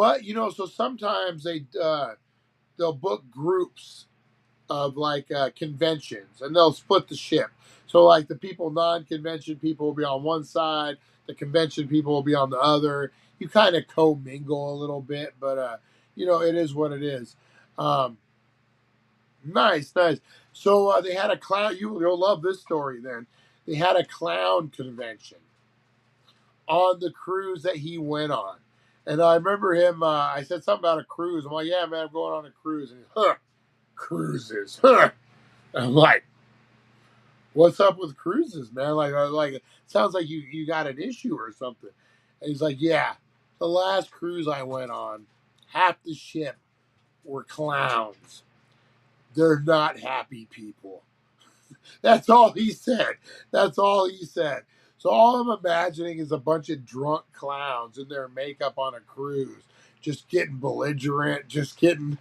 But so sometimes they'll book groups of like conventions, and they'll split the ship. So like the non-convention people will be on one side, the convention people will be on the other. You kind of co-mingle a little bit, but it is what it is. Nice. So they had a clown. You'll love this story. Then they had a clown convention on the cruise that he went on, and I remember him. I said something about a cruise. I'm like, yeah, man, I'm going on a cruise. And he's, cruises. I'm like, what's up with cruises, man? Like it sounds like you got an issue or something. And he's like, yeah, the last cruise I went on, half the ship were clowns. They're not happy people. That's all he said. That's all he said. So all I'm imagining is a bunch of drunk clowns in their makeup on a cruise, just getting belligerent, just getting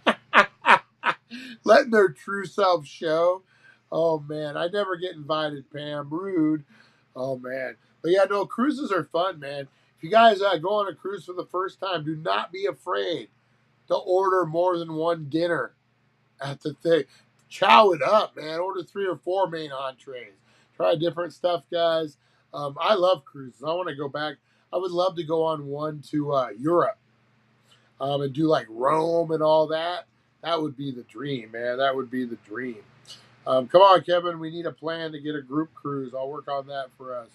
letting their true self show. Oh man, I never get invited, Pam. Rude. Oh man. But yeah, no, cruises are fun, man. If you guys go on a cruise for the first time, do not be afraid to order more than one dinner at the thing. Chow it up, man. Order 3 or 4 main entrees. Try different stuff, guys. I love cruises. I want to go back. I would love to go on one to Europe and do like Rome and all that. That would be the dream, man. That would be the dream. Come on, Kevin. We need a plan to get a group cruise. I'll work on that for us.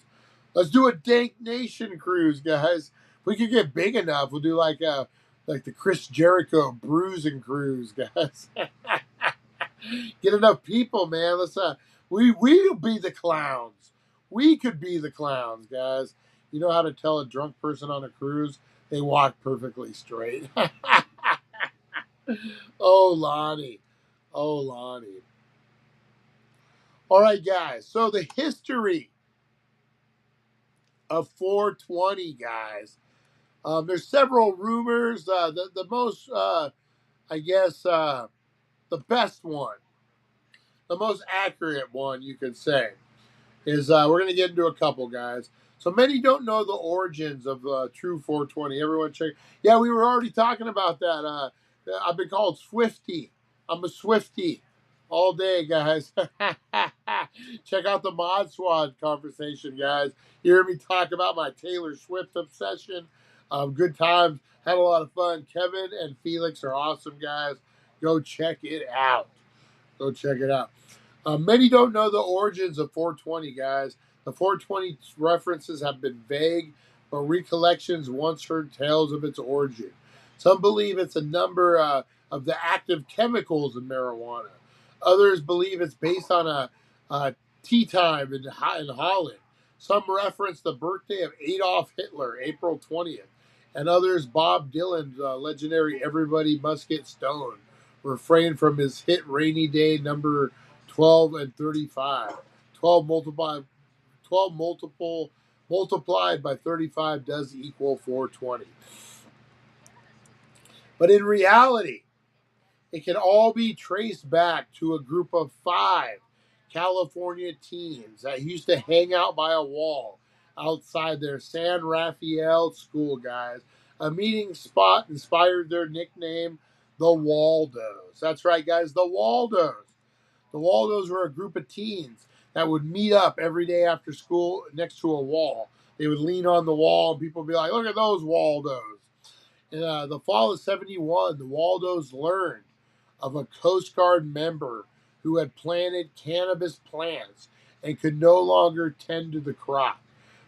Let's do a Dank Nation cruise, guys. If we could get big enough, we'll do like the Chris Jericho bruising cruise, guys. Get enough people, man. Let's we'll be the clowns. We could be the clowns, guys. You know how to tell a drunk person on a cruise? They walk perfectly straight. Oh, Lonnie. Oh, Lonnie. All right, guys. So the history of 420, guys. There's several rumors. The most, I guess, the best one, the most accurate one, you could say, is we're going to get into a couple, guys. So many don't know the origins of true 420. Everyone check. Yeah, we were already talking about that. I've been called Swifty. I'm a Swifty all day, guys. Check out the Mod Squad conversation, guys. You hear me talk about my Taylor Swift obsession. Good times. Had a lot of fun. Kevin and Felix are awesome, guys. Go check it out. Go check it out. Many don't know the origins of 420, guys. The 420 references have been vague, but recollections once heard tales of its origin. Some believe it's a number of the active chemicals in marijuana. Others believe it's based on a tea time in Holland. Some reference the birthday of Adolf Hitler, April 20th, and others Bob Dylan's legendary "Everybody Must Get Stoned" refrain from his hit "Rainy Day" number 12 and 35. 12 multiplied by 35 does equal 420. But in reality, it can all be traced back to a group of 5 California teens that used to hang out by a wall outside their San Rafael school, guys. A meeting spot inspired their nickname, the Waldos. That's right, guys, the Waldos. The Waldos were a group of teens that would meet up every day after school next to a wall. They would lean on the wall, and people would be like, look at those Waldos. In the fall of 71, the Waldos learned of a Coast Guard member who had planted cannabis plants and could no longer tend to the crop.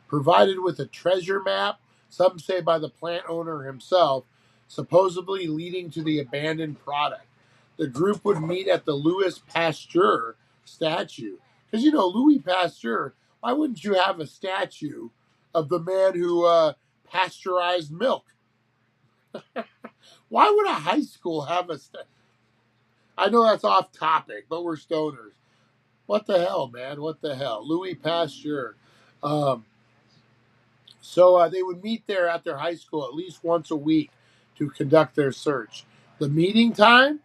Provided with a treasure map, some say by the plant owner himself, supposedly leading to the abandoned product. The group would meet at the Louis Pasteur statue. Because, Louis Pasteur, why wouldn't you have a statue of the man who pasteurized milk? Why would a high school have a statue? I know that's off topic, but we're stoners. What the hell, man? What the hell? Louis Pasteur. So they would meet there at their high school at least once a week to conduct their search. The meeting time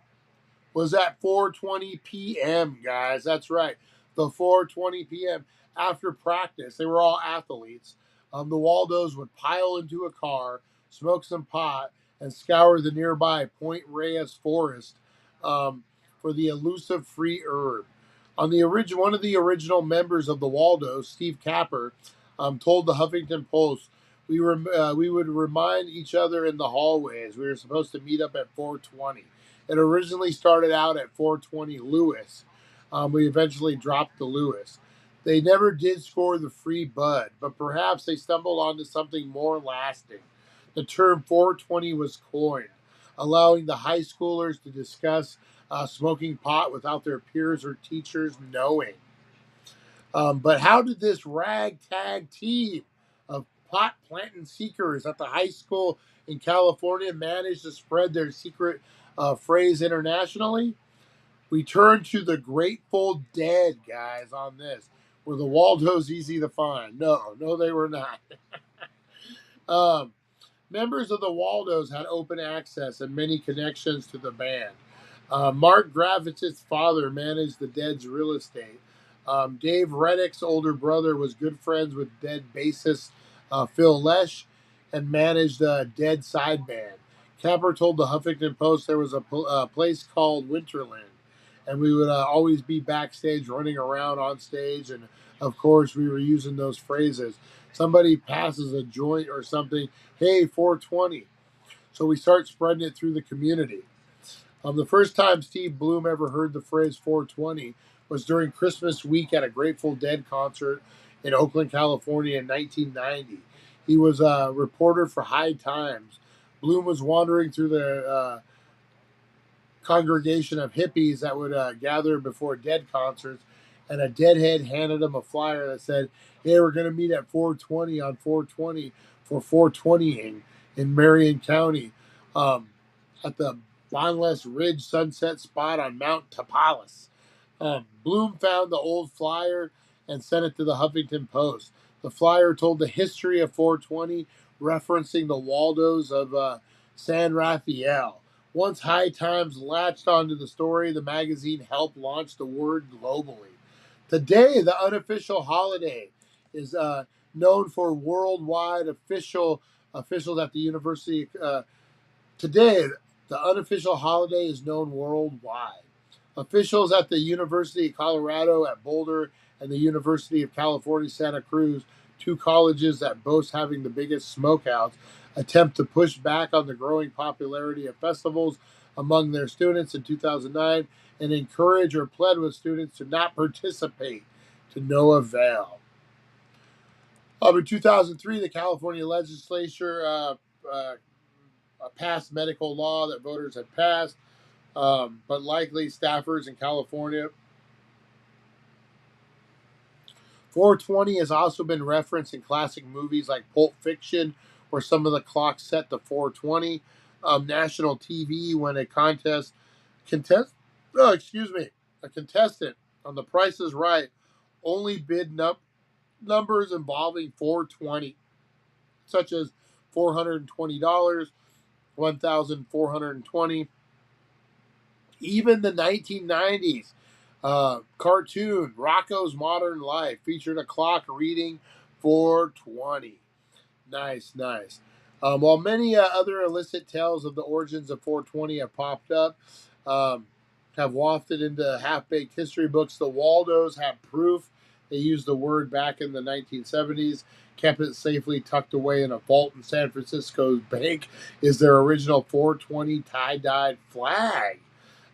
was at 4:20 p.m., guys. That's right. The 4:20 p.m. after practice. They were all athletes. The Waldos would pile into a car, smoke some pot, and scour the nearby Point Reyes forest for the elusive free herb. One of the original members of the Waldos, Steve Capper, told the Huffington Post, we would remind each other in the hallways. We were supposed to meet up at 420. It originally started out at 420 Lewis. We eventually dropped the Lewis. They never did score the free bud, but perhaps they stumbled onto something more lasting. The term 420 was coined, allowing the high schoolers to discuss smoking pot without their peers or teachers knowing. But how did this ragtag team of pot planting seekers at the high school in California manage to spread their secret phrase internationally? We turn to the Grateful Dead, guys, on this. Were the Waldos easy to find? No, they were not. um, Members of the Waldos had open access and many connections to the band. Mark Gravitz's father managed the Dead's real estate. Dave Reddick's older brother was good friends with Dead bassist Phil Lesh and managed the Dead side band. Capper told the Huffington Post there was a place called Winterland, and we would always be backstage running around on stage, and of course we were using those phrases. Somebody passes a joint or something, hey, 420. So we start spreading it through the community. The first time Steve Bloom ever heard the phrase 420 was during Christmas week at a Grateful Dead concert in Oakland, California in 1990. He was a reporter for High Times. Bloom was wandering through the congregation of hippies that would gather before Dead concerts, and a Deadhead handed him a flyer that said, hey, we're going to meet at 420 on 420 for 420ing in Marion County at the Boneless Ridge Sunset spot on Mount Tapalis. Bloom found the old flyer and sent it to the Huffington Post. The flyer told the history of 420, referencing the Waldos of San Rafael. Once High Times latched onto the story, the magazine helped launch the word globally. Today, the unofficial holiday is known for worldwide officials at the university. Today, the unofficial holiday is known worldwide. Officials at the University of Colorado at Boulder and the University of California, Santa Cruz, two colleges that boast having the biggest smokeouts, attempt to push back on the growing popularity of festivals among their students in 2009 and encourage or plead with students to not participate to no avail. In 2003, the California legislature passed medical law that voters had passed, but likely staffers in California. 420 has also been referenced in classic movies like Pulp Fiction, where some of the clocks set to 420. National TV when a contestant on The Price is Right only bid numbers involving 420, such as $420, 1,420. Even the 1990s cartoon Rocco's Modern Life featured a clock reading 420. Nice. While many other illicit tales of the origins of 420 have popped up, have wafted into half-baked history books, the Waldos have proof. They used the word back in the 1970s, kept it safely tucked away in a vault in San Francisco's bank, is their original 420 tie-dyed flag.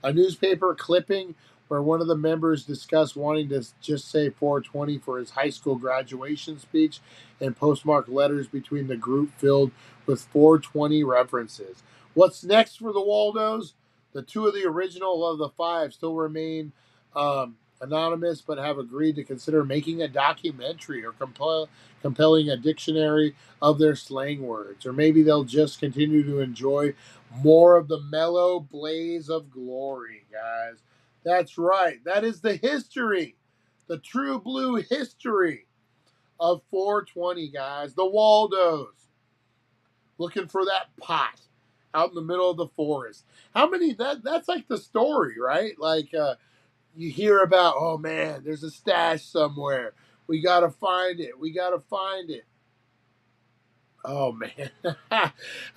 A newspaper clipping where one of the members discussed wanting to just say 420 for his high school graduation speech and postmark letters between the group filled with 420 references. What's next for the Waldos? The two of the original of the five still remain anonymous, but have agreed to consider making a documentary or compelling a dictionary of their slang words. Or maybe they'll just continue to enjoy more of the mellow blaze of glory, guys. That's right. That is the history, the true blue history of 420, guys. The Waldos looking for that pot out in the middle of the forest. How many? That's like the story, right? Like you hear about, oh man, there's a stash somewhere. We gotta find it. Oh man,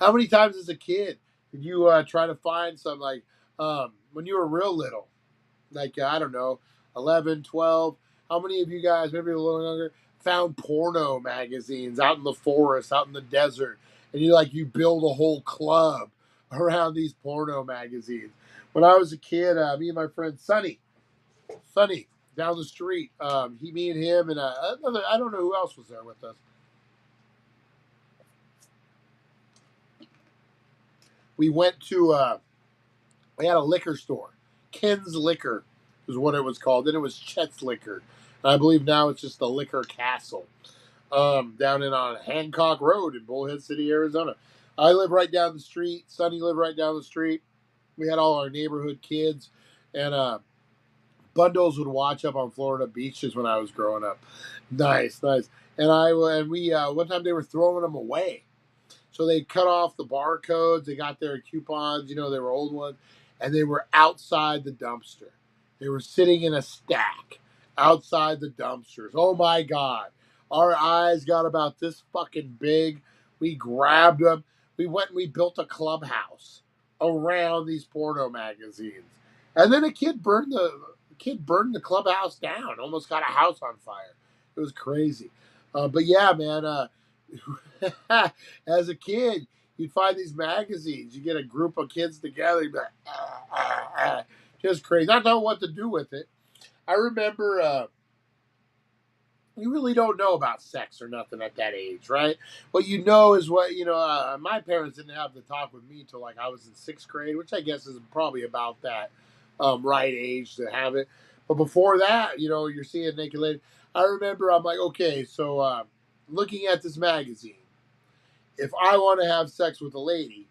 how many times as a kid did you try to find some like when you were real little, like I don't know, 11, 12? How many of you guys, maybe a little younger, found porno magazines out in the forest, out in the desert, and you build a whole club around these porno magazines? When I was a kid, me and my friend Sonny down the street, me and him and another, I don't know who else was there with us. We went to we had a liquor store. Ken's Liquor was what it was called. Then it was Chet's Liquor. And I believe now it's just the Liquor Castle down on Hancock Road in Bullhead City, Arizona. I live right down the street. Sonny lived right down the street. We had all our neighborhood kids. And bundles would watch up on Florida beaches when I was growing up. Nice, nice. And we one time they were throwing them away. So they cut off the barcodes. They got their coupons. They were old ones, and they were outside the dumpster. They were sitting in a stack outside the dumpsters. Oh my God! Our eyes got about this fucking big. We grabbed them. We went and we built a clubhouse around these porno magazines, and then a kid burned the clubhouse down. Almost got a house on fire. It was crazy. But yeah, man. As a kid, you'd find these magazines. You get a group of kids together, you'd be like, just crazy. Not knowing what to do with it. I remember you really don't know about sex or nothing at that age, right? What you know is my parents didn't have the talk with me till like I was in sixth grade, which I guess is probably about that right age to have it. But before that, you're seeing naked lady. I remember I'm like, okay, so looking at this magazine, if I want to have sex with a lady,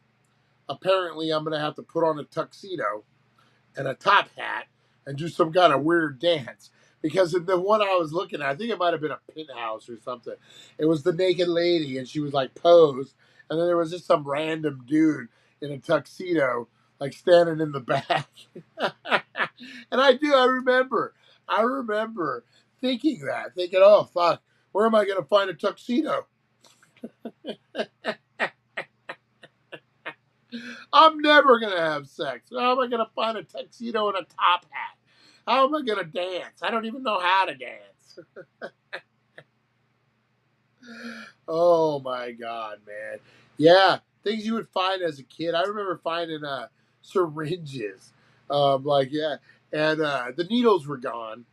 apparently I'm going to have to put on a tuxedo and a top hat and do some kind of weird dance. Because in the one I was looking at, I think it might have been a penthouse or something. It was the naked lady, and she was like posed, and then there was just some random dude in a tuxedo, like standing in the back. And I remember thinking, oh fuck, where am I going to find a tuxedo? I'm never going to have sex. How am I going to find a tuxedo and a top hat? How am I going to dance? I don't even know how to dance. Oh my God, man. Yeah, things you would find as a kid. I remember finding syringes. Yeah. And the needles were gone,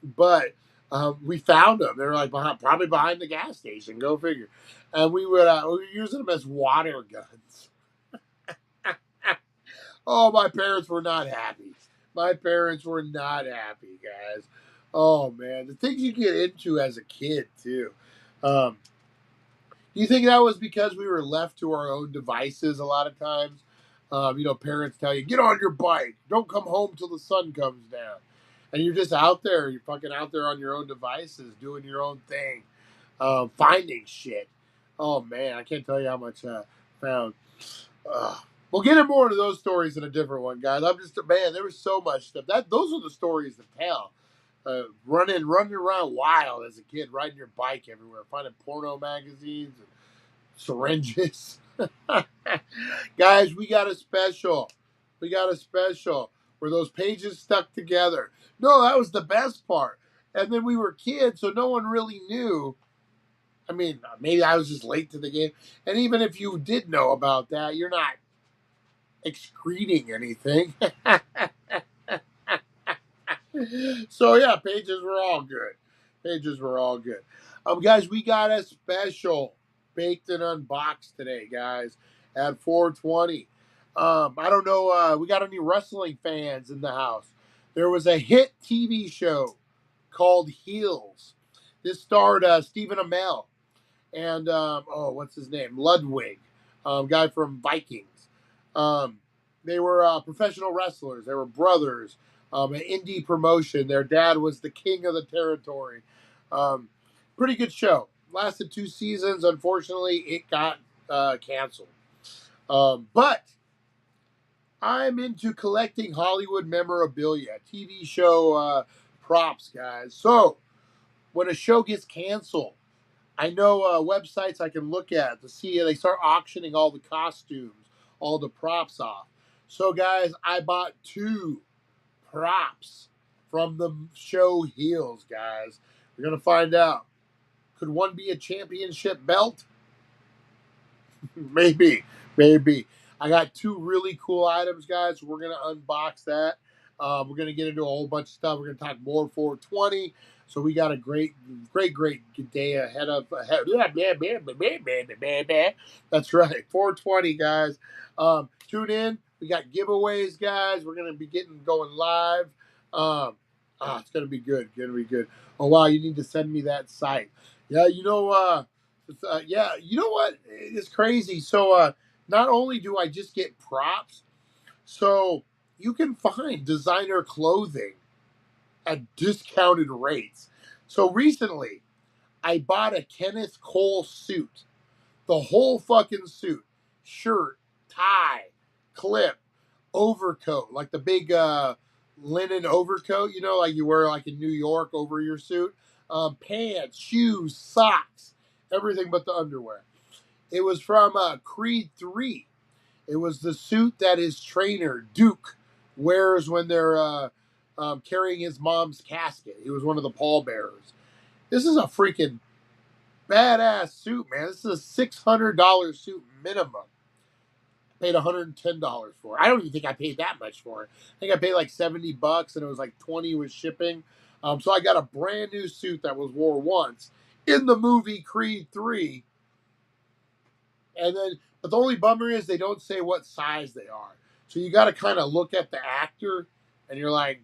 but we found them. They were like probably behind the gas station. Go figure. And we were using them as water guns. Oh, my parents were not happy. My parents were not happy, guys. Oh man, the things you get into as a kid too. Do you think that was because we were left to our own devices a lot of times? Parents tell you, get on your bike. Don't come home till the sun comes down. And you're just out there. You're fucking out there on your own devices, doing your own thing, finding shit. Oh, man, I can't tell you how much I found. We'll get more into those stories in a different one, guys. Man, there was so much stuff. Those are the stories to tell. Running around wild as a kid, riding your bike everywhere, finding porno magazines and syringes. Guys, we got a special. Where those pages stuck together. No, that was the best part. And then we were kids, so no one really knew. I mean, maybe I was just late to the game. And even if you did know about that, you're not excreting anything. So yeah, pages were all good. Guys, we got a special baked and unboxed today, guys, at 420. I don't know. We got any wrestling fans in the house? There was a hit TV show called Heels. This starred Stephen Amell and what's his name? Ludwig, guy from Vikings. They were professional wrestlers. They were brothers. An indie promotion. Their dad was the king of the territory. Pretty good show. Lasted 2 seasons. Unfortunately, it got canceled. But I'm into collecting Hollywood memorabilia, TV show props, guys. So when a show gets canceled, I know websites I can look at to see. They start auctioning all the costumes, all the props off. So, guys, I bought 2 props from the show Heels, guys. We're going to find out. Could one be a championship belt? Maybe, maybe. I got 2 really cool items, guys. We're gonna unbox that. We're gonna get into a whole bunch of stuff. We're gonna talk more 420. So we got a great day ahead of. That's right, 420, guys. Tune in. We got giveaways, guys. We're gonna be going live. It's gonna be good. Gonna be good. Oh wow, you need to send me that site. Yeah, yeah, you know what? It's crazy. So, not only do I just get props, so you can find designer clothing at discounted rates. So recently, I bought a Kenneth Cole suit, the whole fucking suit, shirt, tie, clip, overcoat, like the big linen overcoat, like you wear like in New York over your suit, pants, shoes, socks, everything but the underwear. It was from Creed 3. It was the suit that his trainer, Duke, wears when they're carrying his mom's casket. He was one of the pallbearers. This is a freaking badass suit, man. This is a $600 suit minimum. I paid $110 for it. I don't even think I paid that much for it. I think I paid like $70 and it was like 20 with shipping. So I got a brand new suit that was wore once in the movie Creed 3. But the only bummer is they don't say what size they are. So you got to kind of look at the actor and you're like,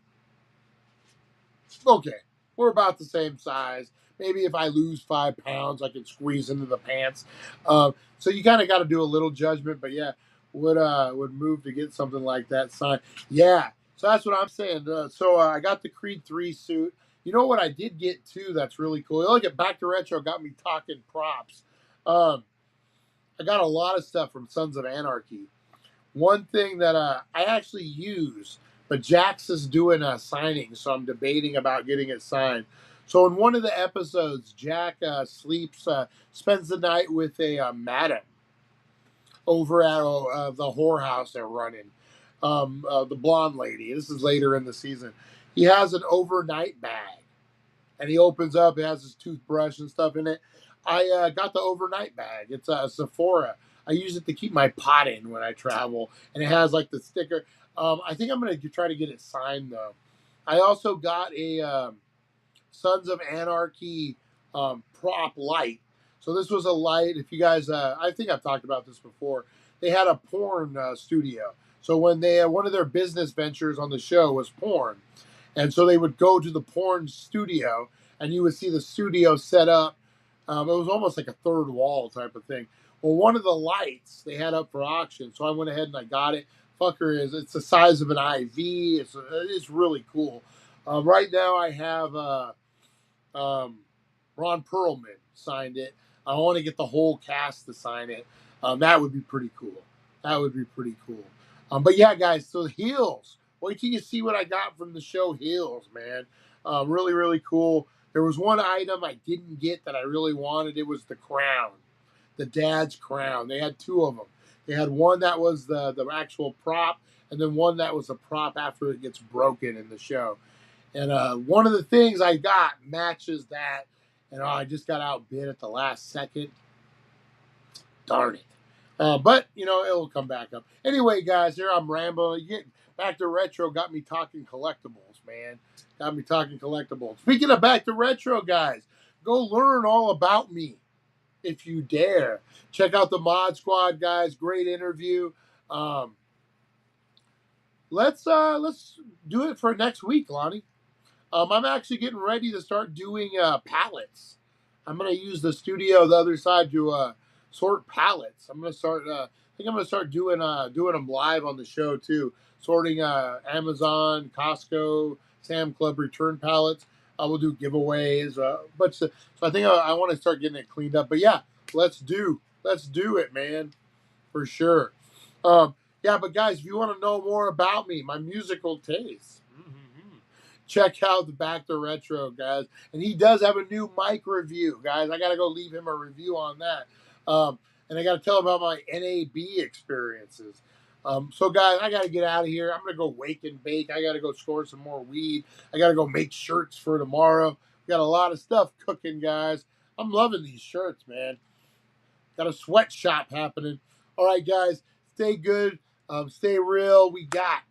okay, we're about the same size. Maybe if I lose 5 pounds, I can squeeze into the pants. So you kind of got to do a little judgment. But yeah, would move to get something like that signed. Yeah, so that's what I'm saying. So I got the Creed 3 suit. You know what I did get too that's really cool? Look at Back to Retro got me talking props. I got a lot of stuff from Sons of Anarchy. One thing that I actually use, but Jax is doing a signing, so I'm debating about getting it signed. So in one of the episodes, Jack spends the night with a madam over at the whorehouse they're running. The blonde lady. This is later in the season. He has an overnight bag, and he opens up. It has his toothbrush and stuff in it. I got the overnight bag. It's a Sephora. I use it to keep my pot in when I travel, and it has like the sticker. I think I'm gonna try to get it signed though. I also got a Sons of Anarchy prop light. So this was a light. If you guys, I think I've talked about this before. They had a porn studio. So when they one of their business ventures on the show was porn, and so they would go to the porn studio, and you would see the studio set up. It was almost like a third wall type of thing. Well, one of the lights they had up for auction, so I went ahead and I got it. Fucker it's the size of an IV. It's really cool. Right now I have Ron Perlman signed it. I want to get the whole cast to sign it. That would be pretty cool. That would be pretty cool. But yeah, guys, so Heels. Wait till you see what I got from the show Heels, man. Really, really cool. There was one item I didn't get that I really wanted. It was the crown, the dad's crown. They had 2 of them. They had one that was the actual prop, and then one that was a prop after it gets broken in the show. And one of the things I got matches that, and I just got outbid at the last second. Darn it. But, it'll come back up. Anyway, guys, here I'm rambling. Back to Retro got me talking collectibles, man. Got me talking collectibles. Speaking of Back to Retro, guys, go learn all about me if you dare. Check out the Mod Squad, guys. Great interview. Let's do it for next week, Lonnie. I'm actually getting ready to start doing pallets. I'm going to use the studio the other side to sort pallets. I'm going to start. I think I'm going to start doing them live on the show too. Sorting Amazon, Costco, Sam Club return pallets. We'll do giveaways. So I think I want to start getting it cleaned up. But yeah, let's do it, man, for sure. Yeah, but guys, if you want to know more about me, my musical taste, check out the Back to Retro, guys. And he does have a new mic review, guys. I got to go leave him a review on that. And I got to tell him about my NAB experiences. So, guys, I got to get out of here. I'm going to go wake and bake. I got to go score some more weed. I got to go make shirts for tomorrow. We got a lot of stuff cooking, guys. I'm loving these shirts, man. Got a sweatshop happening. All right, guys, stay good. Stay real. We got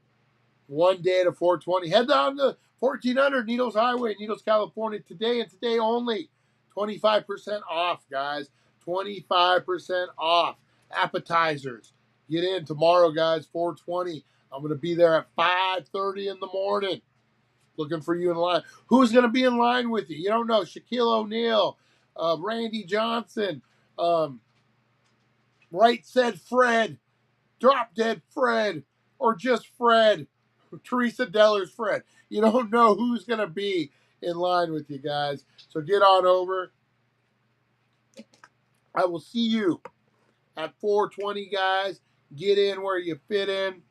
one day to 420. Head down to 1400 Needles Highway, Needles, California, today and today only. 25% off, guys. 25% off. Appetizers. Get in tomorrow, guys, 420. I'm going to be there at 5:30 in the morning. Looking for you in line. Who's going to be in line with you? You don't know. Shaquille O'Neal, Randy Johnson, Right Said Fred, Drop Dead Fred, or just Fred, Teresa Deller's Fred. You don't know who's going to be in line with you, guys. So get on over. I will see you at 420, guys. Get in where you fit in.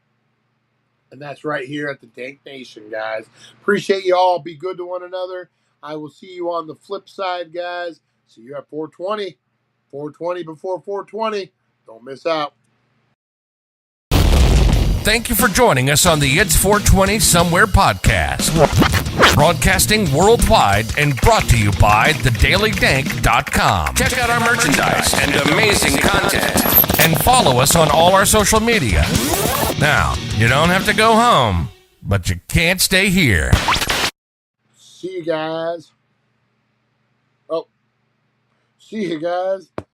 And that's right here at the Dank Nation, guys. Appreciate you all. Be good to one another. I will see you on the flip side, guys. See you at 420. 420 before 420. Don't miss out. Thank you for joining us on the It's 420 Somewhere podcast. Broadcasting worldwide and brought to you by thedailydank.com. Check out our merchandise and amazing content. And follow us on all our social media. Now, you don't have to go home, but you can't stay here. See you guys. Oh, see you guys.